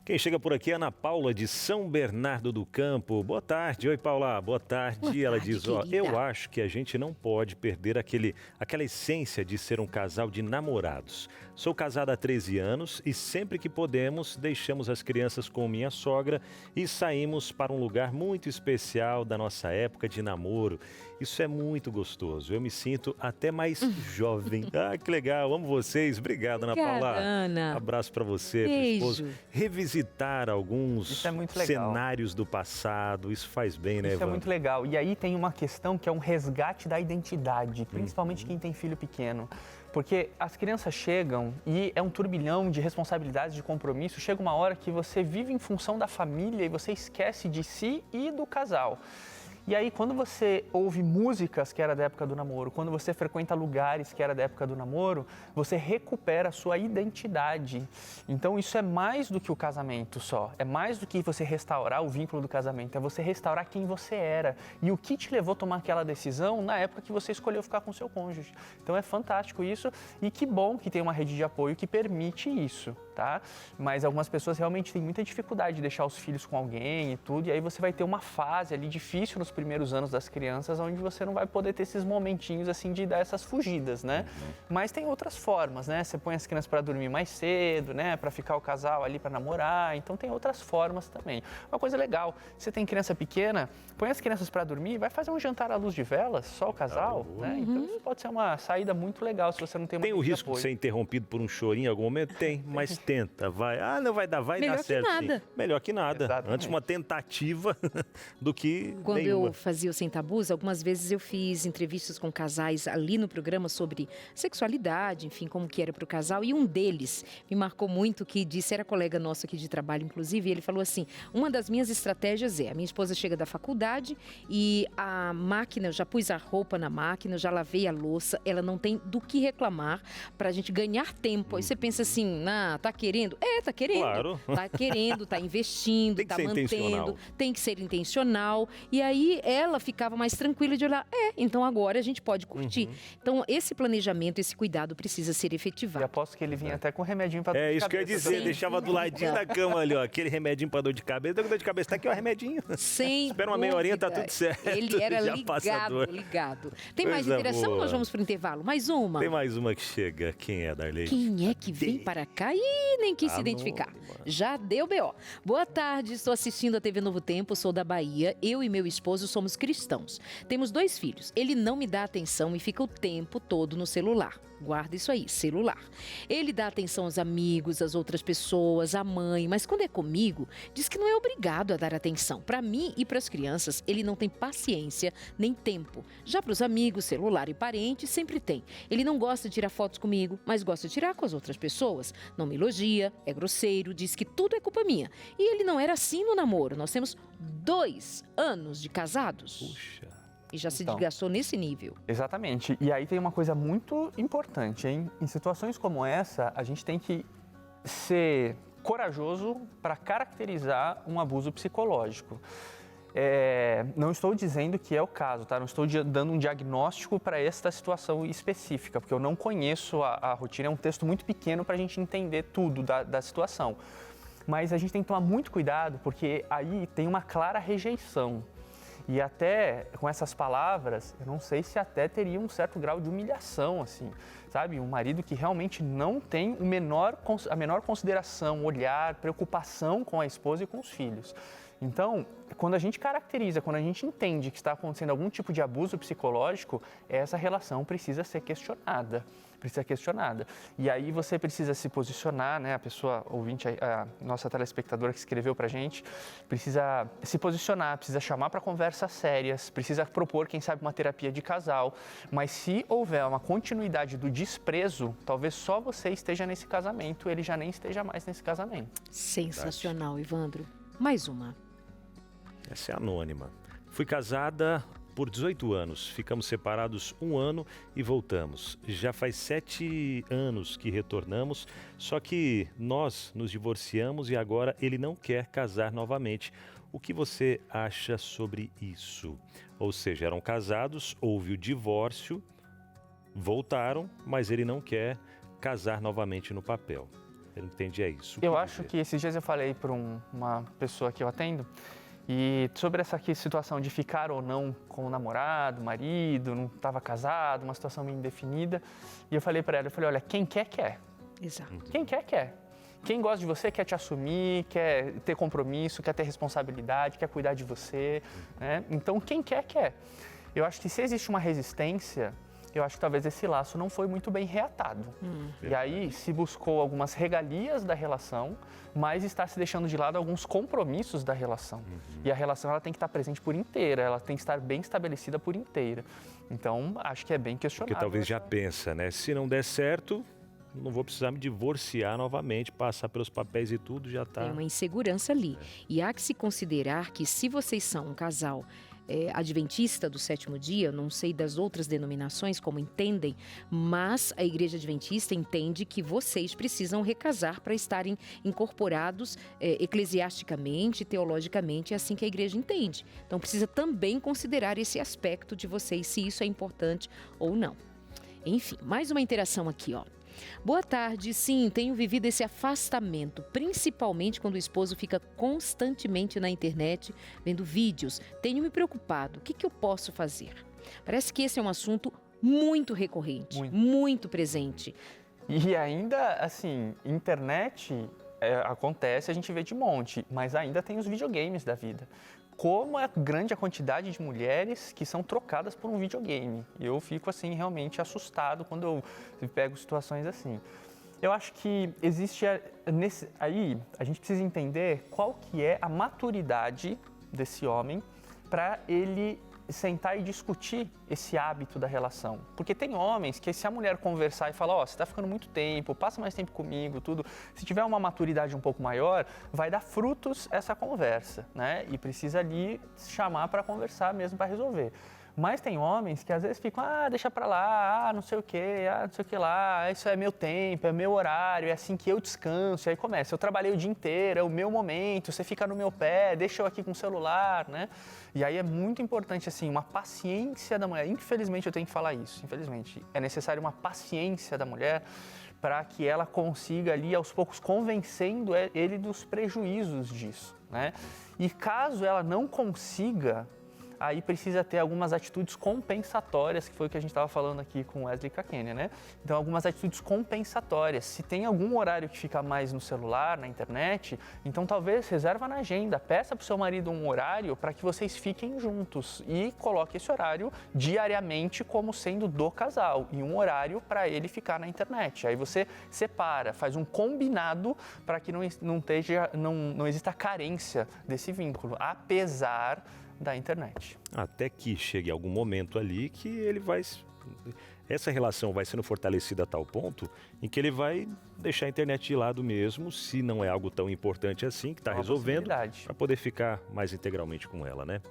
Quem chega por aqui é Ana Paula, de São Bernardo do Campo. Boa tarde. Oi, Paula. Boa tarde. Boa Ela tarde, diz, querida. eu acho que a gente não pode perder aquela essência de ser um casal de namorados. Sou casada há 13 anos e sempre que podemos, deixamos as crianças com minha sogra e saímos para um lugar muito especial da nossa época de namoro. Isso é muito gostoso. Eu me sinto até mais jovem. Ah, que legal. Amo vocês. Obrigado, Ana Obrigada, Paula. Ana. Abraço para você, Beijo. pro esposo. Revisitar alguns Isso é muito legal. cenários do passado. Isso faz bem, né, Isso é Evandro? muito legal. E aí tem uma questão que é um resgate da identidade, principalmente quem tem filho pequeno. Porque as crianças chegam e é um turbilhão de responsabilidades, de compromisso. Chega uma hora que você vive em função da família e você esquece de si e do casal. E aí, quando você ouve músicas que era da época do namoro, quando você frequenta lugares que era da época do namoro, você recupera a sua identidade. Então, isso é mais do que o casamento só. É mais do que você restaurar o vínculo do casamento. É você restaurar quem você era e o que te levou a tomar aquela decisão na época que você escolheu ficar com seu cônjuge. Então, é fantástico isso e que bom que tem uma rede de apoio que permite isso, tá? Mas algumas pessoas realmente têm muita dificuldade de deixar os filhos com alguém e tudo. E aí você vai ter uma fase ali difícil nos primeiros anos das crianças, onde você não vai poder ter esses momentinhos assim de dar essas fugidas, né? Mas tem outras formas, né? Você põe as crianças para dormir mais cedo, né? Para ficar o casal ali para namorar. Então tem outras formas também. Uma coisa legal, você tem criança pequena, põe as crianças para dormir, vai fazer um jantar à luz de velas, só o casal, né? Então isso pode ser uma saída muito legal se você não tem uma Tem o rede de risco de apoio. ser interrompido por um chorinho em algum momento? Tem, mas tenta, vai. Ah, não vai dar, vai Melhor dar que certo. nada. Sim. Melhor que nada. Exatamente. Antes uma tentativa do que Quando nenhuma. eu fazia o Sem Tabus, algumas vezes eu fiz entrevistas com casais ali no programa sobre sexualidade, enfim, como que era para o casal. E um deles me marcou muito, que disse, era colega nosso aqui de trabalho, inclusive, e ele falou assim, uma das minhas estratégias a minha esposa chega da faculdade e a máquina, eu já pus a roupa na máquina, eu já lavei a louça, ela não tem do que reclamar para a gente ganhar tempo. Aí você pensa assim, tá querendo? Tá querendo. Claro. Tá querendo, tá investindo, Tem que tá ser mantendo, intencional. tem que ser intencional. E aí ela ficava mais tranquila de olhar, então agora a gente pode curtir. Então esse planejamento, esse cuidado precisa ser E efetivado. aposto que ele vinha até com remedinho para dor de Isso que eu ia cabeça dizer, também. deixava do ladinho da cama ali, ó, aquele remedinho pra dor de cabeça. Dor de cabeça, tá aqui, ó, remedinho. Sem Espera uma meia horinha, tá dúvida. tudo certo. Ele era Já passa a dor. ligado. Tem mais Coisa interação ou boa. nós vamos pro intervalo? Mais uma? Tem mais uma que chega. Quem é, Darley? Quem é que vem para cá e nem quis se identificar? Anônima. Já deu B.O. Boa tarde, estou assistindo a TV Novo Tempo, sou da Bahia. Eu e meu esposo somos cristãos. Temos 2 filhos. Ele não me dá atenção e fica o tempo todo no celular. Guarda isso aí, celular. Ele dá atenção aos amigos, às outras pessoas, à mãe, mas quando é comigo, diz que não é obrigado a dar atenção. Para mim e para as crianças, ele não tem paciência nem tempo. Já para os amigos, celular e parentes, sempre tem. Ele não gosta de tirar fotos comigo, mas gosta de tirar com as outras pessoas. Não me elogia, é grosseiro, diz que tudo é culpa minha. E ele não era assim no namoro. Nós temos 2 anos de casados. Puxa. E já se Então. desgastou nesse nível. Exatamente. E aí tem uma coisa muito importante, hein? Em situações como essa, a gente tem que ser corajoso para caracterizar um abuso psicológico. Não estou dizendo que é o caso, tá? Não estou dando um diagnóstico para esta situação específica, porque eu não conheço a rotina, é um texto muito pequeno para a gente entender tudo da situação. Mas a gente tem que tomar muito cuidado, porque aí tem uma clara rejeição. E até com essas palavras, eu não sei se até teria um certo grau de humilhação, assim, sabe? Um marido que realmente não tem a menor consideração, olhar, preocupação com a esposa e com os filhos. Então, quando a gente caracteriza, quando a gente entende que está acontecendo algum tipo de abuso psicológico, essa relação precisa ser questionada. E aí você precisa se posicionar, né? A pessoa ouvinte, a nossa telespectadora que escreveu pra gente, precisa se posicionar, precisa chamar para conversas sérias, precisa propor, quem sabe, uma terapia de casal. Mas se houver uma continuidade do desprezo, talvez só você esteja nesse casamento, ele já nem esteja mais nesse casamento. Sensacional, Evandro. Mais uma. Essa é anônima. Fui casada por 18 anos. Ficamos separados 1 ano e voltamos. Já faz 7 anos que retornamos, só que nós nos divorciamos e agora ele não quer casar novamente. O que você acha sobre isso? Ou seja, eram casados, houve o divórcio, voltaram, mas ele não quer casar novamente no papel. Eu não entendi, é isso. Eu acho que esses dias eu falei para uma pessoa que eu atendo, e sobre essa aqui situação de ficar ou não com o namorado, marido, não estava casado, uma situação meio indefinida, e eu falei para ela, olha, quem quer, quer. Exato. Quem quer, quer. Quem gosta de você quer te assumir, quer ter compromisso, quer ter responsabilidade, quer cuidar de você, né? Então, quem quer, quer. Eu acho que se existe uma resistência, eu acho que talvez esse laço não foi muito bem reatado. E aí se buscou algumas regalias da relação, mas está se deixando de lado alguns compromissos da relação. E a relação ela tem que estar presente por inteira, ela tem que estar bem estabelecida por inteira. Então, acho que é bem questionável. Porque talvez já pensa, né? Se não der certo, não vou precisar me divorciar novamente, passar pelos papéis e tudo, já está. Tem uma insegurança ali. E há que se considerar que se vocês são um casal adventista do 7º dia, não sei das outras denominações como entendem, mas a Igreja Adventista entende que vocês precisam recasar para estarem incorporados eclesiasticamente, teologicamente, é assim que a Igreja entende. Então precisa também considerar esse aspecto de vocês, se isso é importante ou não. Enfim, mais uma interação aqui, ó. Boa tarde, sim, tenho vivido esse afastamento, principalmente quando o esposo fica constantemente na internet vendo vídeos. Tenho me preocupado, o que eu posso fazer? Parece que esse é um assunto muito recorrente, muito presente. E ainda, assim, internet acontece, a gente vê de monte, mas ainda tem os videogames da vida. Como é grande a quantidade de mulheres que são trocadas por um videogame. Eu fico, assim, realmente assustado quando eu pego situações assim. Eu acho que existe aí a gente precisa entender qual que é a maturidade desse homem para ele sentar e discutir esse hábito da relação. Porque tem homens que se a mulher conversar e falar, você está ficando muito tempo, passa mais tempo comigo, tudo, se tiver uma maturidade um pouco maior, vai dar frutos essa conversa, né? E precisa ali chamar para conversar mesmo, para resolver. Mas tem homens que às vezes ficam, deixa pra lá, não sei o quê, não sei o que lá, isso é meu tempo, é meu horário, é assim que eu descanso. E aí começa, eu trabalhei o dia inteiro, é o meu momento, você fica no meu pé, deixa eu aqui com o celular, né? E aí é muito importante, assim, uma paciência da mulher. Infelizmente eu tenho que falar isso, infelizmente. É necessário uma paciência da mulher para que ela consiga ali, aos poucos, convencendo ele dos prejuízos disso, né? E caso ela não consiga, aí precisa ter algumas atitudes compensatórias, que foi o que a gente estava falando aqui com o Wesley Kakenia, né? Então, algumas atitudes compensatórias. Se tem algum horário que fica mais no celular, na internet, então talvez reserva na agenda, peça para o seu marido um horário para que vocês fiquem juntos e coloque esse horário diariamente como sendo do casal e um horário para ele ficar na internet. Aí você separa, faz um combinado para que não exista carência desse vínculo, apesar da internet. Até que chegue algum momento ali que ele vai... Essa relação vai sendo fortalecida a tal ponto em que ele vai deixar a internet de lado mesmo, se não é algo tão importante assim, que está resolvendo, para poder ficar mais integralmente com ela, né?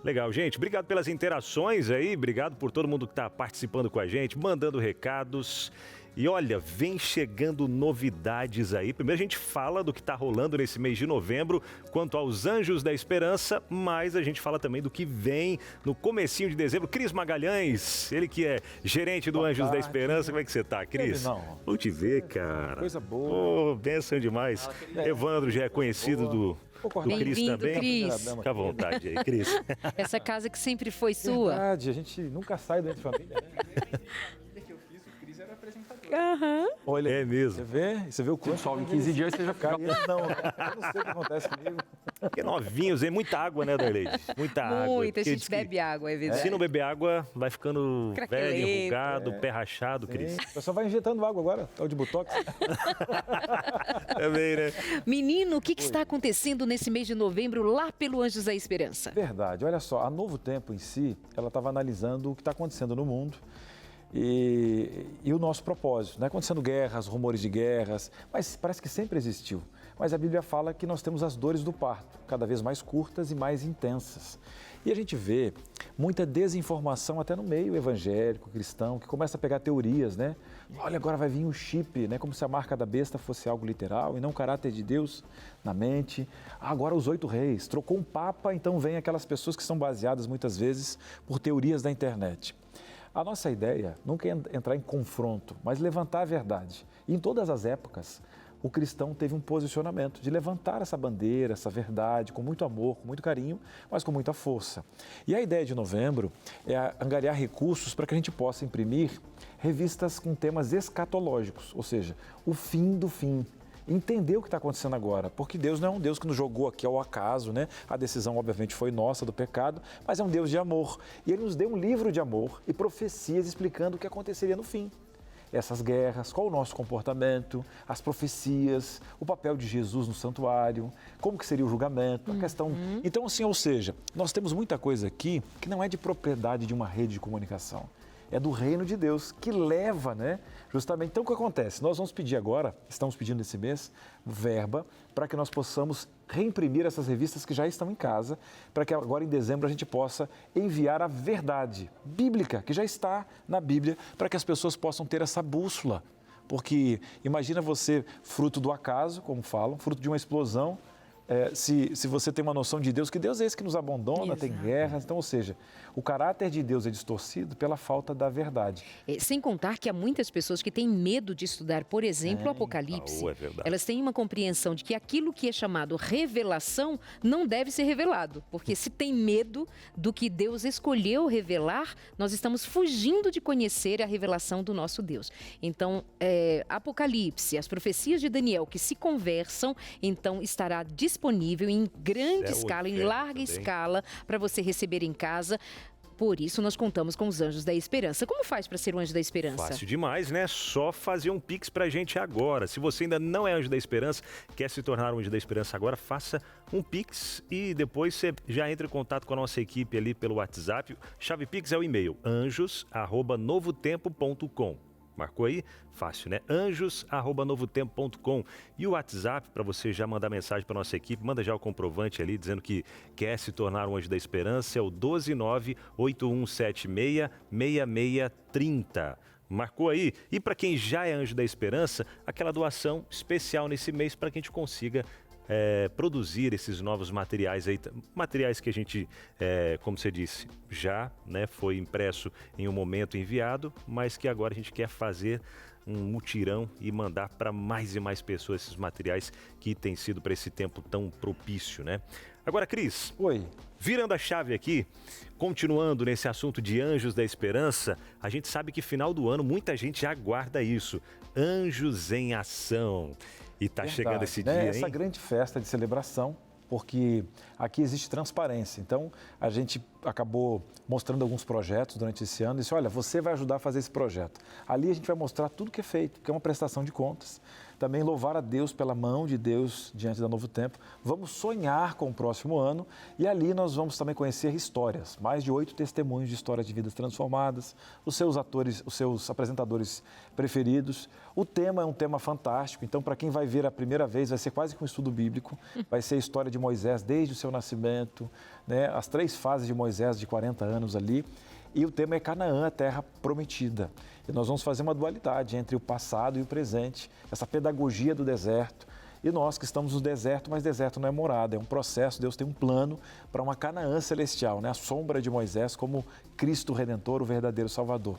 Legal, gente. Obrigado pelas interações aí, obrigado por todo mundo que está participando com a gente, mandando recados. E olha, vem chegando novidades aí. Primeiro a gente fala do que está rolando nesse mês de novembro quanto aos Anjos da Esperança, mas a gente fala também do que vem no comecinho de dezembro. Cris Magalhães, ele que é gerente do Anjos da Esperança. Como é que você tá, Cris? Vou te ver, cara. Coisa boa. Oh, benção demais. Evandro já é conhecido do Cris também. Cris. Fica à vontade aí, Cris. Essa casa que sempre foi sua. Verdade, a gente nunca sai dentro de família, né? Olha, é mesmo. Você vê o curso. Pessoal, em 15 dias você já fica... Não, eu não sei o que acontece comigo. Porque novinhos, é muita água, né, Darley? Muita água. Muita, gente bebe água, é verdade. Se não beber água, vai ficando velho, enrugado, pé rachado, Cris. O pessoal vai injetando água agora, tal de botox. Também, né? Menino, o que está acontecendo nesse mês de novembro lá pelo Anjos da Esperança? Verdade, olha só, a Novo Tempo em si, ela estava analisando o que está acontecendo no mundo. E o nosso propósito, né? Acontecendo guerras, rumores de guerras, mas parece que sempre existiu. Mas a Bíblia fala que nós temos as dores do parto, cada vez mais curtas e mais intensas. E a gente vê muita desinformação até no meio evangélico, cristão, que começa a pegar teorias, né? Olha, agora vai vir um chip, né? Como se a marca da besta fosse algo literal e não o caráter de Deus na mente. Agora os 8 reis, trocou um papa, então vem aquelas pessoas que são baseadas muitas vezes por teorias da internet. A nossa ideia nunca é entrar em confronto, mas levantar a verdade. E em todas as épocas, o cristão teve um posicionamento de levantar essa bandeira, essa verdade, com muito amor, com muito carinho, mas com muita força. E a ideia de novembro é angariar recursos para que a gente possa imprimir revistas com temas escatológicos, ou seja, o fim do fim. Entender o que está acontecendo agora, porque Deus não é um Deus que nos jogou aqui ao acaso, né? A decisão, obviamente, foi nossa do pecado, mas é um Deus de amor. E Ele nos deu um livro de amor e profecias explicando o que aconteceria no fim. Essas guerras, qual o nosso comportamento, as profecias, o papel de Jesus no santuário, como que seria o julgamento, a questão... Então, assim, ou seja, nós temos muita coisa aqui que não é de propriedade de uma rede de comunicação. É do reino de Deus, que leva, né? Justamente, então o que acontece? Nós vamos pedir agora, estamos pedindo esse mês, verba, para que nós possamos reimprimir essas revistas que já estão em casa, para que agora em dezembro a gente possa enviar a verdade bíblica, que já está na Bíblia, para que as pessoas possam ter essa bússola. Porque imagina você, fruto do acaso, como falam, fruto de uma explosão, se você tem uma noção de Deus, que Deus é esse que nos abandona, Exato. Tem guerras, então, ou seja, o caráter de Deus é distorcido pela falta da verdade. Sem contar que há muitas pessoas que têm medo de estudar, por exemplo, o Apocalipse. Elas têm uma compreensão de que aquilo que é chamado revelação não deve ser revelado, porque se tem medo do que Deus escolheu revelar, nós estamos fugindo de conhecer a revelação do nosso Deus. Então, Apocalipse, as profecias de Daniel que se conversam, então estará disponível em grande escala, em larga escala, para você receber em casa. Por isso, nós contamos com os Anjos da Esperança. Como faz para ser um Anjo da Esperança? Fácil demais, né? Só fazer um Pix pra gente agora. Se você ainda não é Anjo da Esperança, quer se tornar um Anjo da Esperança agora, faça um Pix e depois você já entra em contato com a nossa equipe ali pelo WhatsApp. Chave Pix é o e-mail anjos@novotempo.com. Marcou aí? Fácil, né? anjos@novotempo.com. E o WhatsApp, para você já mandar mensagem para nossa equipe, manda já o comprovante ali, dizendo que quer se tornar um Anjo da Esperança, é o 129-8176-6630. Marcou aí? E para quem já é Anjo da Esperança, aquela doação especial nesse mês para que a gente consiga produzir esses novos materiais aí, materiais que a gente, como você disse, já, né, foi impresso em um momento enviado, mas que agora a gente quer fazer um mutirão e mandar para mais e mais pessoas esses materiais que têm sido para esse tempo tão propício, né? Agora, Cris, Oi. virando a chave aqui, continuando nesse assunto de Anjos da Esperança, a gente sabe que final do ano muita gente já aguarda isso, Anjos em Ação. E tá chegando esse dia, hein? Essa grande festa de celebração, porque aqui existe transparência. Então, a gente acabou mostrando alguns projetos durante esse ano. E disse, olha, você vai ajudar a fazer esse projeto. Ali a gente vai mostrar tudo que é feito, que é uma prestação de contas. Também louvar a Deus pela mão de Deus diante da Novo Tempo. Vamos sonhar com o próximo ano e ali nós vamos também conhecer histórias. Mais de 8 testemunhos de histórias de vidas transformadas, os seus atores, os seus apresentadores preferidos. O tema é um tema fantástico, então para quem vai ver a primeira vez vai ser quase que um estudo bíblico. Vai ser a história de Moisés desde o seu nascimento, né? As 3 fases de Moisés de 40 anos ali. E o tema é Canaã, a terra prometida. E nós vamos fazer uma dualidade entre o passado e o presente, essa pedagogia do deserto. E nós que estamos no deserto, mas deserto não é morada, é um processo, Deus tem um plano para uma Canaã celestial, né? A sombra de Moisés como Cristo Redentor, o verdadeiro Salvador.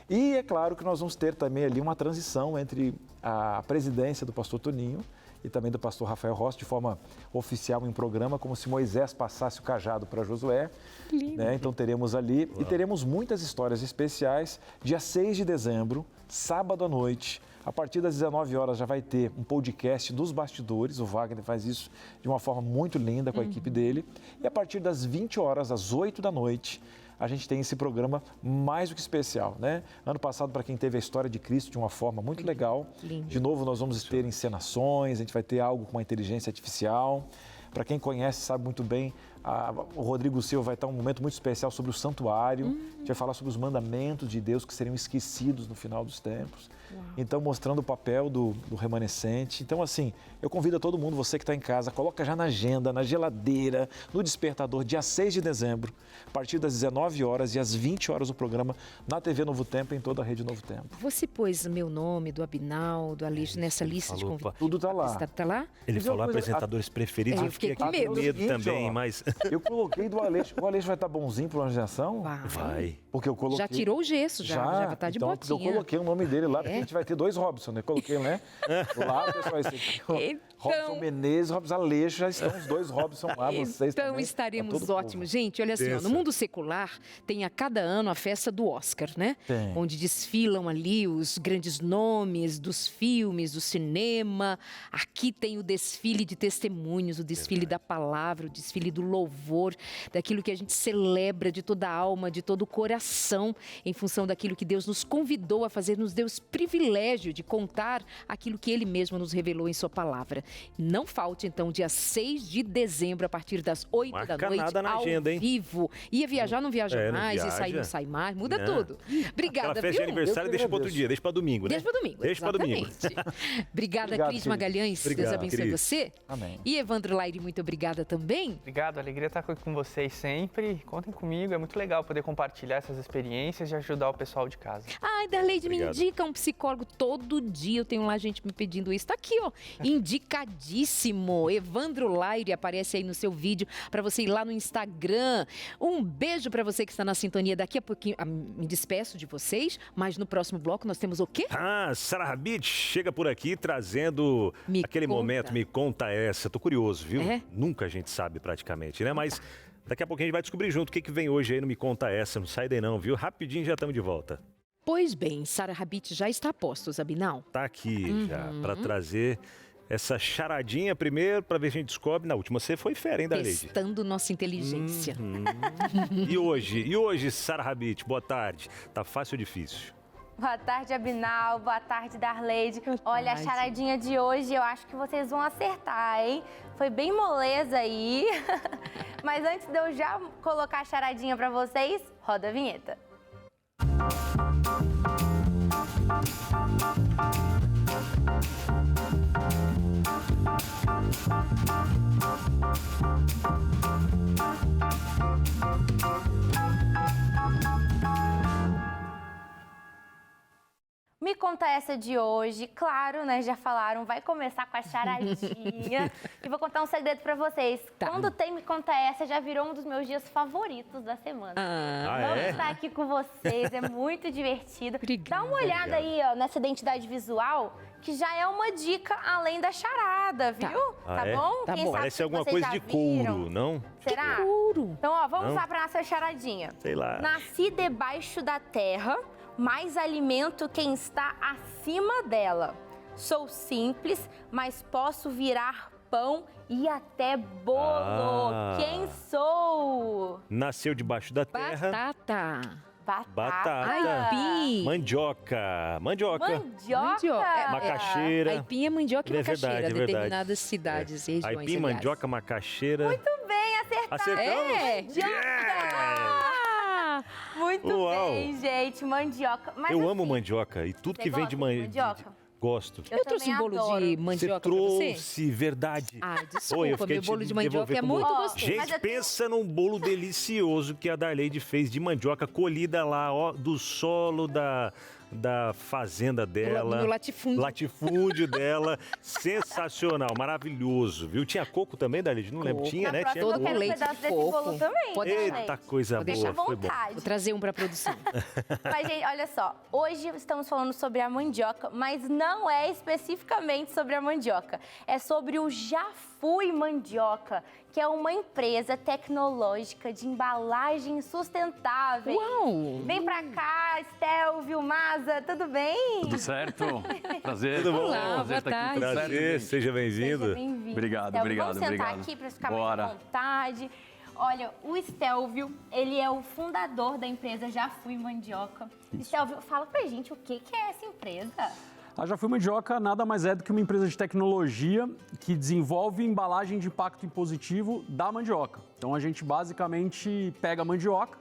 E é claro que nós vamos ter também ali uma transição entre a presidência do pastor Toninho e também do pastor Rafael Rossi, de forma oficial em programa, como se Moisés passasse o cajado para Josué. Né? Então teremos ali, e teremos muitas histórias especiais. Dia 6 de dezembro, sábado à noite, a partir das 19 horas já vai ter um podcast dos bastidores, o Wagner faz isso de uma forma muito linda com a equipe dele. E a partir das 20 horas, às 8 da noite, a gente tem esse programa mais do que especial, né? Ano passado, para quem teve a história de Cristo de uma forma muito legal. Lindo. De novo, nós vamos ter encenações, a gente vai ter algo com uma inteligência artificial. Para quem conhece, sabe muito bem, o Rodrigo Silva vai estar um momento muito especial sobre o santuário. A gente vai falar sobre os mandamentos de Deus que seriam esquecidos no final dos tempos. Então, mostrando o papel do remanescente. Então, assim, eu convido a todo mundo, você que está em casa, coloca já na agenda, na geladeira, no despertador, dia 6 de dezembro, a partir das 19 horas e às 20 horas o programa na TV Novo Tempo, em toda a rede Novo Tempo. Você pôs meu nome, do Abinal, do Aleixo, nessa lista de falou, convidados? Tudo está lá. Tá lá? Ele Mas falou uma coisa- apresentadores preferidos, eu eu fiquei fiquei com aqui com medo. medo também, mas Eu coloquei do Aleixo. O Aleixo vai estar bonzinho para uma organização? vai. Porque eu coloquei... Já tirou o gesso, já vai estar de então, botinha. porque eu coloquei o nome dele lá, porque a gente vai ter 2 Robson, né? Coloquei, né? Lá, pessoal, esse aqui, Robson Menezes, Robson Aleixo, já estão os 2 Robson lá, vocês Então também. estaremos Tá todo ótimos. Gente, olha assim, ó, no mundo secular tem a cada ano a festa do Oscar, né? Tem. Onde desfilam ali os grandes nomes dos filmes, do cinema. Aqui tem o desfile de testemunhos, o desfile da palavra, o desfile do louvor, daquilo que a gente celebra de toda a alma, de todo o coração, em função daquilo que Deus nos convidou a fazer, nos deu esse privilégio de contar aquilo que Ele mesmo nos revelou em Sua palavra. Não falte, então, dia 6 de dezembro, a partir das 8 Marca da noite, nada na ao agenda, hein? vivo. Ia viajar, não viaja Não mais, ia sair, viaja. não sai mais, muda Não. tudo. Obrigada, Aquela festa de viu? aniversário Eu que deixa para outro agradeço. dia, deixa para domingo, né? Deixa para domingo, Deixa para domingo. exatamente. Obrigada, Obrigado, Cris querido. Magalhães. Deus Obrigado, abençoe Cris. você. Amém. E Evandro Laire, muito obrigada também. Obrigado, alegria estar aqui com vocês sempre. Contem comigo, é muito legal poder compartilhar essas experiências e ajudar o pessoal de casa. Ai, Darleide, me Obrigado. indica um psicólogo todo dia. Eu tenho lá gente me pedindo isso. Tá aqui, ó. Indicadíssimo. Evandro Laire aparece aí no seu vídeo para você ir lá no Instagram. Um beijo para você que está na sintonia. Daqui a pouquinho me despeço de vocês, mas no próximo bloco nós temos o quê? Sarah Rabid chega por aqui trazendo Me aquele conta. momento, me conta essa. Tô curioso, viu? É? Nunca a gente sabe praticamente, né? Mas daqui a pouquinho a gente vai descobrir junto o que vem hoje aí no Me Conta Essa. Não sai daí não, viu? Rapidinho já estamos de volta. Pois bem, Sarah Rabit já está a postos, Abinal. Tá aqui já para trazer essa charadinha primeiro para ver se a gente descobre. Na última você foi fera, hein, Darleide? Testando nossa inteligência. E hoje, Sara Rabit, boa tarde. Tá fácil ou difícil? Boa tarde, Abinal. Boa tarde, Darleide. Olha, a charadinha de hoje eu acho que vocês vão acertar, hein? Foi bem moleza aí. Mas antes de eu já colocar a charadinha pra vocês, roda a vinheta. Me conta essa de hoje. Claro, né? Já falaram, vai começar com a charadinha. E vou contar um segredo pra vocês. Tá. Quando tem Me Conta Essa, já virou um dos meus dias favoritos da semana. Vamos estar aqui com vocês, é muito divertido. Obrigada. Dá uma olhada aí, ó, nessa identidade visual, que já é uma dica além da charada, viu? Tá bom? Tá Quem bom. sabe Parece se alguma vocês coisa já de couro, viram. não? Será? Couro. Então, ó, vamos Não? lá pra nossa charadinha. Sei lá. Nasci debaixo da terra, mas alimento quem está acima dela. Sou simples, mas posso virar pão e até bolo. Quem sou? Nasceu debaixo da terra. Batata. Batata. Aipim. Mandioca. Mandioca. Macaxeira. Aipim é mandioca e É macaxeira, verdade, é verdade. determinadas cidades e regiões. Aipim, aliás. mandioca, macaxeira. Muito bem, acertado. Acertamos? Ah, Muito Uau. bem, gente. Mandioca. Mas, Eu amo assim, mandioca e tudo você que vem de gosta de mandioca. mandioca? Gosto. eu trouxe um bolo adoro. de Você mandioca pra você. trouxe, verdade. Ah, Oi, eu desculpa, fiquei meu te bolo de mandioca devolver é com muito bolo. gostoso. Mas Gente, eu tenho- pensa num bolo delicioso que a Darleide fez de mandioca colhida lá, ó, do solo da fazenda dela. No latifúndio. Latifúndio dela. Sensacional, maravilhoso, viu? Tinha coco também, Darleide? Não lembro. Coco. Tinha, Na né? próxima Tinha eu todo quero um leite pedaço de desse coco. bolo também. Pode Darleide. Eita, coisa Vou boa, deixar À foi bom. vontade. Vou trazer um pra produção. Mas, gente, olha só. Hoje estamos falando sobre a mandioca, mas não é especificamente sobre a mandioca. É sobre o Já Fui Mandioca, que é uma empresa tecnológica de embalagem sustentável. Uau! Vem pra cá, Estelvio, Maza, tudo bem? Tudo certo? Prazer. Tudo bom? Olá, Prazer boa estar aqui. tarde. Tudo certo, Prazer, gente? seja bem-vindo. Seja bem-vindo. Obrigado, Estelvio. obrigado, Vamos sentar obrigado. aqui para ficar Bora. mais à vontade. Olha, o Estelvio, ele é o fundador da empresa Já Fui Mandioca. Estelvio, fala pra gente o que é essa empresa. A Já Fui Mandioca nada mais é do que uma empresa de tecnologia que desenvolve embalagem de impacto positivo da mandioca. Então a gente basicamente pega a mandioca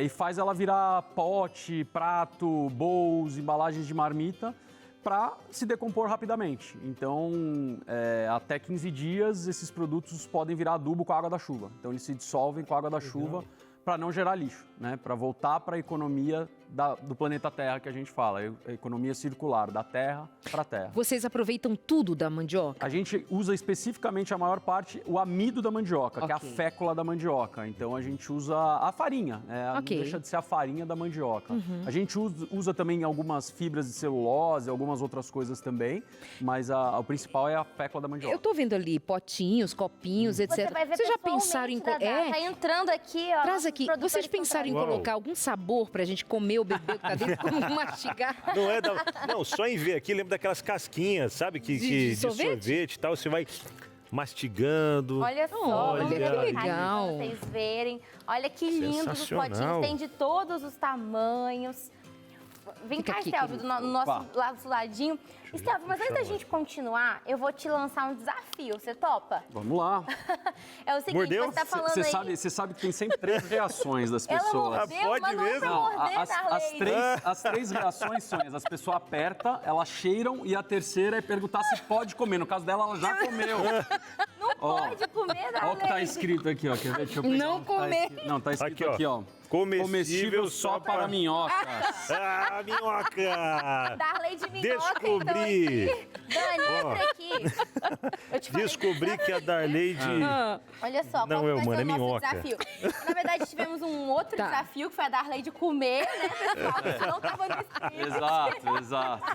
e faz ela virar pote, prato, bowls, embalagens de marmita para se decompor rapidamente. Então, até 15 dias, esses produtos podem virar adubo com a água da chuva. Então, eles se dissolvem com a água da chuva para não gerar lixo, né? Para voltar para a economia do planeta Terra que a gente fala, a economia circular, da terra para a terra. Vocês aproveitam tudo da mandioca? A gente usa especificamente a maior parte o amido da mandioca, que é a Ok. fécula da mandioca. Então a gente usa a farinha, não Ok. deixa de ser a farinha da mandioca. A gente usa também algumas fibras de celulose, algumas outras coisas também, mas o principal é a fécula da mandioca. Eu tô vendo ali potinhos, copinhos, etc. Você vai ver Vocês já pensaram em... pessoalmente, Dadá. Tá entrando aqui, ó. Traz nossos aqui. produtores Vocês pensaram em estão trazendo. colocar algum sabor pra gente comer ou beber o que tá dentro, como mastigar? Não, só em ver aqui, lembra daquelas casquinhas, sabe? De De sorvete e tal, você vai mastigando. Olha só, Olha, vamos que ver legal. pra vocês verem. Olha que lindo, os Sensacional. potinhos tem de todos os tamanhos. Vem Fica cá, aqui, Estelvio, querido. no nosso Opa. ladinho. Estelvio, mas antes da gente continuar, eu vou te lançar um desafio. Você topa? Vamos lá. É o seguinte, Mordeu? você tá falando aí... Você sabe que tem sempre 3 reações das Ela pessoas. mordeu, Pode mas não é mesmo? pra Não, morder, Darley. as três reações são as pessoas apertam, elas cheiram e a terceira é perguntar se pode comer. No caso dela, ela já comeu. Não pode comer, Olha o que tá Darley. escrito aqui, ó. Quer ver? Deixa eu pegar. Não comer. Não, tá escrito Aqui, ó. aqui, ó. Comestível só para minhocas. Ah, minhoca! Darley de minhoca, Descobri. então aqui. Dani, Ó. entra aqui. Eu te falei Descobri que a Darleide... Olha só, Não, qual que vai mano, ser é o nosso minhoca. desafio? Na verdade, tivemos um outro Tá. desafio, que foi a Darley de comer, né, pessoal? Isso não tava no script. Exato.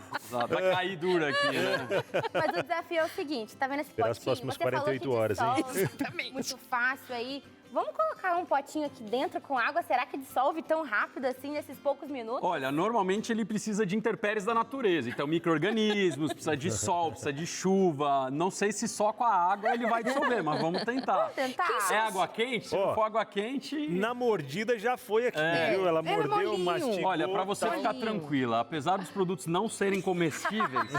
Vai cair dura aqui, né? Mas o desafio é o seguinte, tá vendo esse Esperar as potinho? próximas Você falou 48 que horas, hein? dissolve muito fácil aí. Vamos colocar um potinho aqui dentro com água, será que dissolve tão rápido assim nesses poucos minutos? Olha, normalmente ele precisa de intempéries da natureza, então micro-organismos, precisa de sol, precisa de chuva. Não sei se só com a água ele vai dissolver, mas vamos tentar. Vamos tentar? É água quente? Se não for água quente... Na mordida já foi aqui, viu? Ela mordeu, molinho. mastigou. Olha, para você tá. ficar tranquila, apesar dos produtos não serem comestíveis,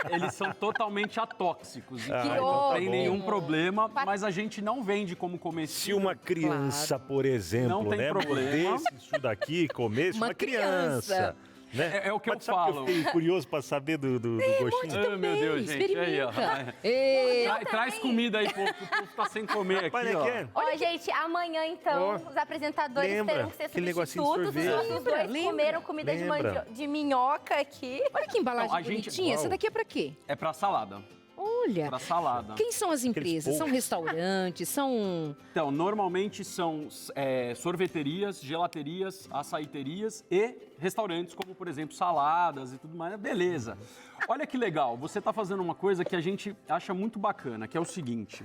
eles são totalmente atóxicos. Então Que não tem ótimo. nenhum problema, mas a gente não vende como Se comestível. uma criança, por exemplo, Não tem né, problema. mordesse isso daqui, comesse, Uma uma criança. Né? É o que eu Mas sabe falo. que eu fiquei curioso para saber do gostinho? Ah, meu Deus, gente. Aí, ó. Traz comida aí, pô, que o povo tá sem comer aqui, Olha ó. aqui. Ó, gente, amanhã então, os apresentadores lembra terão que ser aquele negocinho de substitutos. Os sorvete? nossos dois Lembra? comeram comida Lembra? de minhoca aqui. Olha que embalagem Não, a gente- bonitinha. Essa Uau. daqui é pra quê? É pra salada. Olha. Pra salada. Quem são as empresas? São restaurantes? São... Então, normalmente são sorveterias, gelaterias, açaiterias e restaurantes, como, por exemplo, saladas e tudo mais. Beleza. Olha que legal, você está fazendo uma coisa que a gente acha muito bacana, que é o seguinte.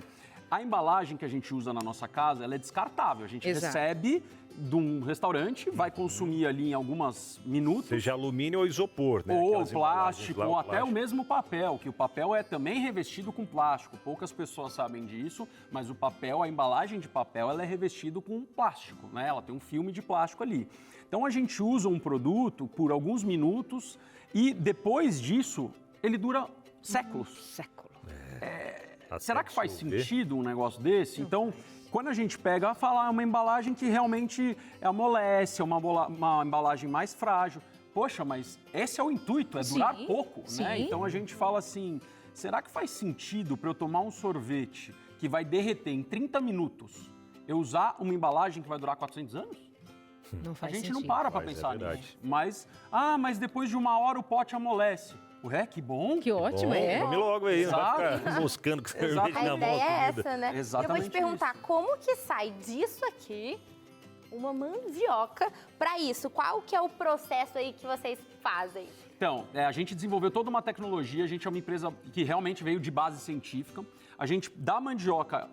A embalagem que a gente usa na nossa casa, ela é descartável. A gente Exato. recebe de um restaurante, vai consumir ali em alguns minutos. Seja alumínio ou isopor, né? Ou Aquelas embalagens plástico, lá, ou o até o plástico. mesmo papel, que o papel é também revestido com plástico. Poucas pessoas sabem disso, mas o papel, a embalagem de papel, ela é revestida com plástico, né? Ela tem um filme de plástico ali. Então a gente usa um produto por alguns minutos e depois disso ele dura séculos. Século. Até Será que faz dissolver. sentido um negócio desse? Então, quando a gente pega, fala uma embalagem que realmente amolece, é uma embalagem mais frágil. Poxa, mas esse é o intuito, é durar Sim, pouco, né? sim. Então a gente fala assim, será que faz sentido para eu tomar um sorvete que vai derreter em 30 minutos, eu usar uma embalagem que vai durar 400 anos? Não A faz gente sentido. não para Mas é pensar verdade. nisso. Mas depois de 1 hora o pote amolece. Ué, que bom. Que ótimo, Bom, é? come logo aí, não vai Exato. ficar moscando com Exato. sorvete A na mão. ideia é comida. essa, né? Exatamente Eu vou te perguntar, como que sai disso aqui uma mandioca para isso? Qual que é o processo aí que vocês fazem? Então, a gente desenvolveu toda uma tecnologia, a gente é uma empresa que realmente veio de base científica. A gente, da mandioca,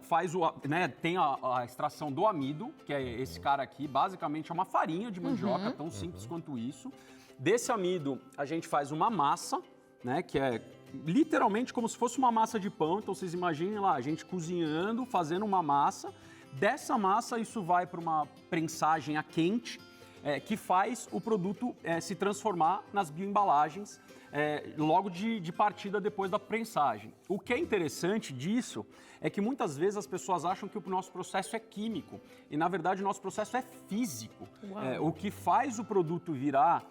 tem a extração do amido, que é esse cara aqui, basicamente é uma farinha de mandioca, tão simples quanto isso. Desse amido, a gente faz uma massa, né, que é literalmente como se fosse uma massa de pão. Então, vocês imaginem lá, a gente cozinhando, fazendo uma massa. Dessa massa, isso vai para uma prensagem a quente, que faz o produto se transformar nas bioembalagens logo de partida depois da prensagem. O que é interessante disso é que muitas vezes as pessoas acham que o nosso processo é químico e, na verdade, o nosso processo é físico. O que faz o produto virar...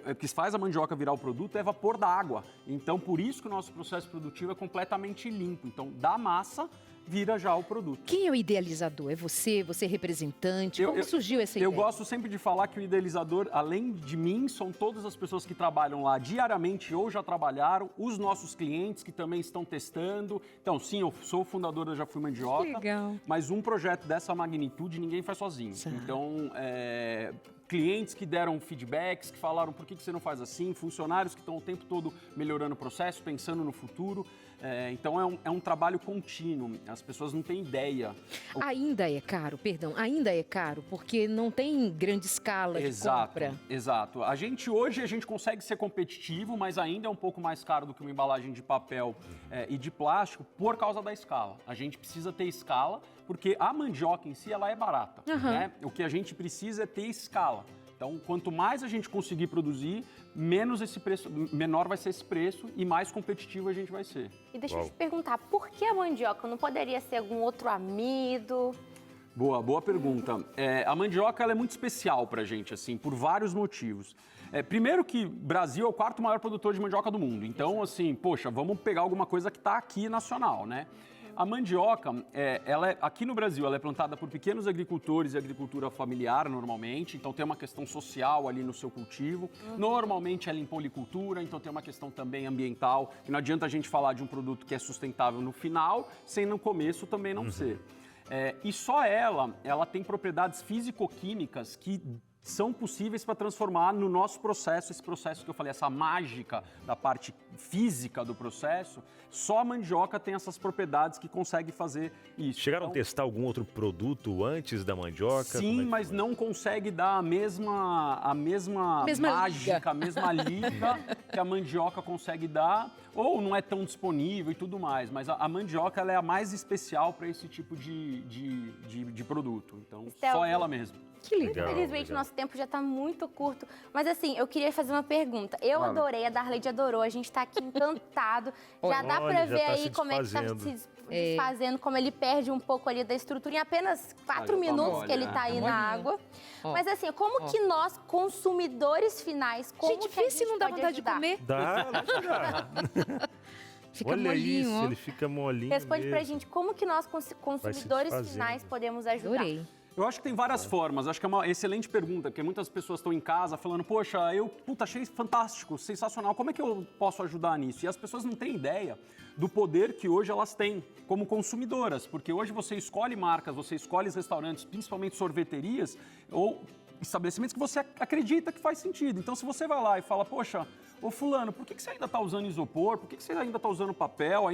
o que faz a mandioca virar o produto é vapor da água. Então, por isso que o nosso processo produtivo é completamente limpo. Então, da massa, vira já o produto. Quem é o idealizador? É você? Você é representante? Como surgiu essa ideia? Eu gosto sempre de falar que o idealizador, além de mim, são todas as pessoas que trabalham lá diariamente ou já trabalharam, os nossos clientes que também estão testando. Então, sim, eu sou o fundador da Já Fui Mandioca. Que legal. Mas um projeto dessa magnitude ninguém faz sozinho. Certo. Então, clientes que deram feedbacks, que falaram por que você não faz assim, funcionários que estão o tempo todo melhorando o processo, pensando no futuro. Então, é um trabalho contínuo, as pessoas não têm ideia. Ainda é caro, ainda é caro, porque não tem grande escala de compra. Exato. Hoje a gente consegue ser competitivo, mas ainda é um pouco mais caro do que uma embalagem de papel e de plástico por causa da escala. A gente precisa ter escala, porque a mandioca em si ela é barata. Né? O que a gente precisa é ter escala. Então, quanto mais a gente conseguir produzir, menor vai ser esse preço e mais competitivo a gente vai ser. E deixa eu te perguntar, por que a mandioca? Não poderia ser algum outro amido? Boa pergunta. A mandioca ela é muito especial pra gente, assim, por vários motivos. Primeiro que o Brasil é o 4º maior produtor de mandioca do mundo. Então, assim, poxa, vamos pegar alguma coisa que está aqui nacional, né? A mandioca, aqui no Brasil, ela é plantada por pequenos agricultores e agricultura familiar, normalmente. Então, tem uma questão social ali no seu cultivo. Normalmente, ela é em policultura, então tem uma questão também ambiental. Que não adianta a gente falar de um produto que é sustentável no final, sem no começo também não ser. E só ela tem propriedades físico-químicas que são possíveis para transformar no nosso processo, esse processo que eu falei, essa mágica da parte física do processo, só a mandioca tem essas propriedades que consegue fazer isso. Chegaram a testar algum outro produto antes da mandioca? Sim, mas não consegue dar a mesma mágica, a mesma liga que a mandioca consegue dar, ou não é tão disponível e tudo mais. Mas a mandioca ela é a mais especial para esse tipo de produto. Então, só ela mesmo. Que legal. Infelizmente, nosso tempo já está muito curto. Mas assim, eu queria fazer uma pergunta. Eu adorei, a Darleide adorou, a gente está aqui encantado. Já dá para ver aí como é que está se desfazendo, como ele perde um pouco ali da estrutura em apenas 4 minutos que ele está aí na água. Mas assim, como que nós, consumidores finais, como Gente, que a vê se gente não dá pode vontade de ajudar? comer. Dá. Fica Olha molinho, isso, ó. ele fica molinho Responde pra mesmo. gente como que nós, consumidores desfazendo. finais, podemos ajudar. Adorei. Eu acho que tem várias formas, acho que é uma excelente pergunta, porque muitas pessoas estão em casa falando, poxa, achei fantástico, sensacional, como é que eu posso ajudar nisso? E as pessoas não têm ideia do poder que hoje elas têm como consumidoras, porque hoje você escolhe marcas, você escolhe restaurantes, principalmente sorveterias, ou estabelecimentos que você acredita que faz sentido. Então, se você vai lá e fala, poxa, ô fulano, por que você ainda está usando isopor? Por que você ainda está usando papel?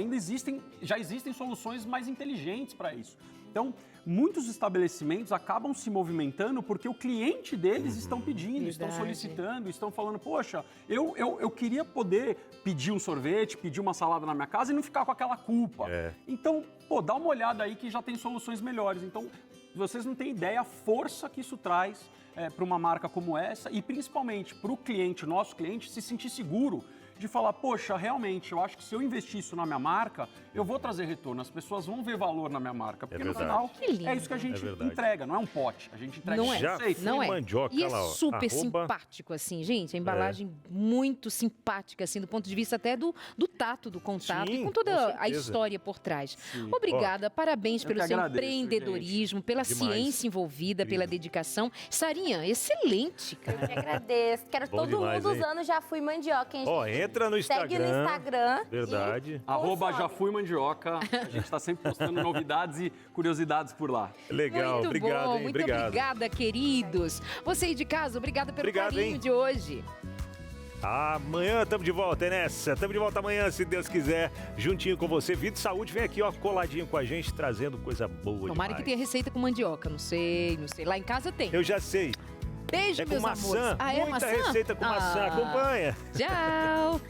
Já existem soluções mais inteligentes para isso. Então, muitos estabelecimentos acabam se movimentando porque o cliente deles estão pedindo, estão solicitando, estão falando, poxa, eu queria poder pedir um sorvete, pedir uma salada na minha casa e não ficar com aquela culpa. Então, dá uma olhada aí que já tem soluções melhores. Então, vocês não têm ideia a força que isso traz para uma marca como essa e principalmente para o cliente, nosso cliente, se sentir seguro de falar, poxa, realmente, eu acho que se eu investir isso na minha marca, eu vou trazer retorno, as pessoas vão ver valor na minha marca, porque no final é isso que a gente entrega, não é um pote, a gente entrega Não é, conceito. não é. Mandioca, E é lá, ó, super simpático, assim, gente, a embalagem muito simpática, assim, do ponto de vista até do tato, do contato Sim, e com toda com a certeza. história por trás. Obrigada, parabéns Eu pelo que seu agradeço, empreendedorismo, pela Demais. ciência envolvida, pela dedicação. Sarinha, excelente, cara. Eu que agradeço. Quero Bom todo demais, mundo hein? usando Já Fui Mandioca, hein, Ó, gente? entra no Segue no Instagram. Verdade. @, consome. já fui mandioca, a gente está sempre postando novidades e curiosidades por lá. Legal, Muito obrigado, bom, hein? muito Obrigado. obrigada, queridos. Você aí de casa, obrigada pelo Obrigado, carinho hein? de hoje. Amanhã estamos de volta, é nessa. Estamos de volta amanhã, se Deus quiser, juntinho com você. Vida e Saúde vem aqui, ó, coladinho com a gente, trazendo coisa boa Tomara demais. que tenha receita com mandioca, não sei. Lá em casa tem. Eu já sei. Beijo, É com meus maçã. amores. Ah, é Muita maçã? receita com maçã. Acompanha. Tchau.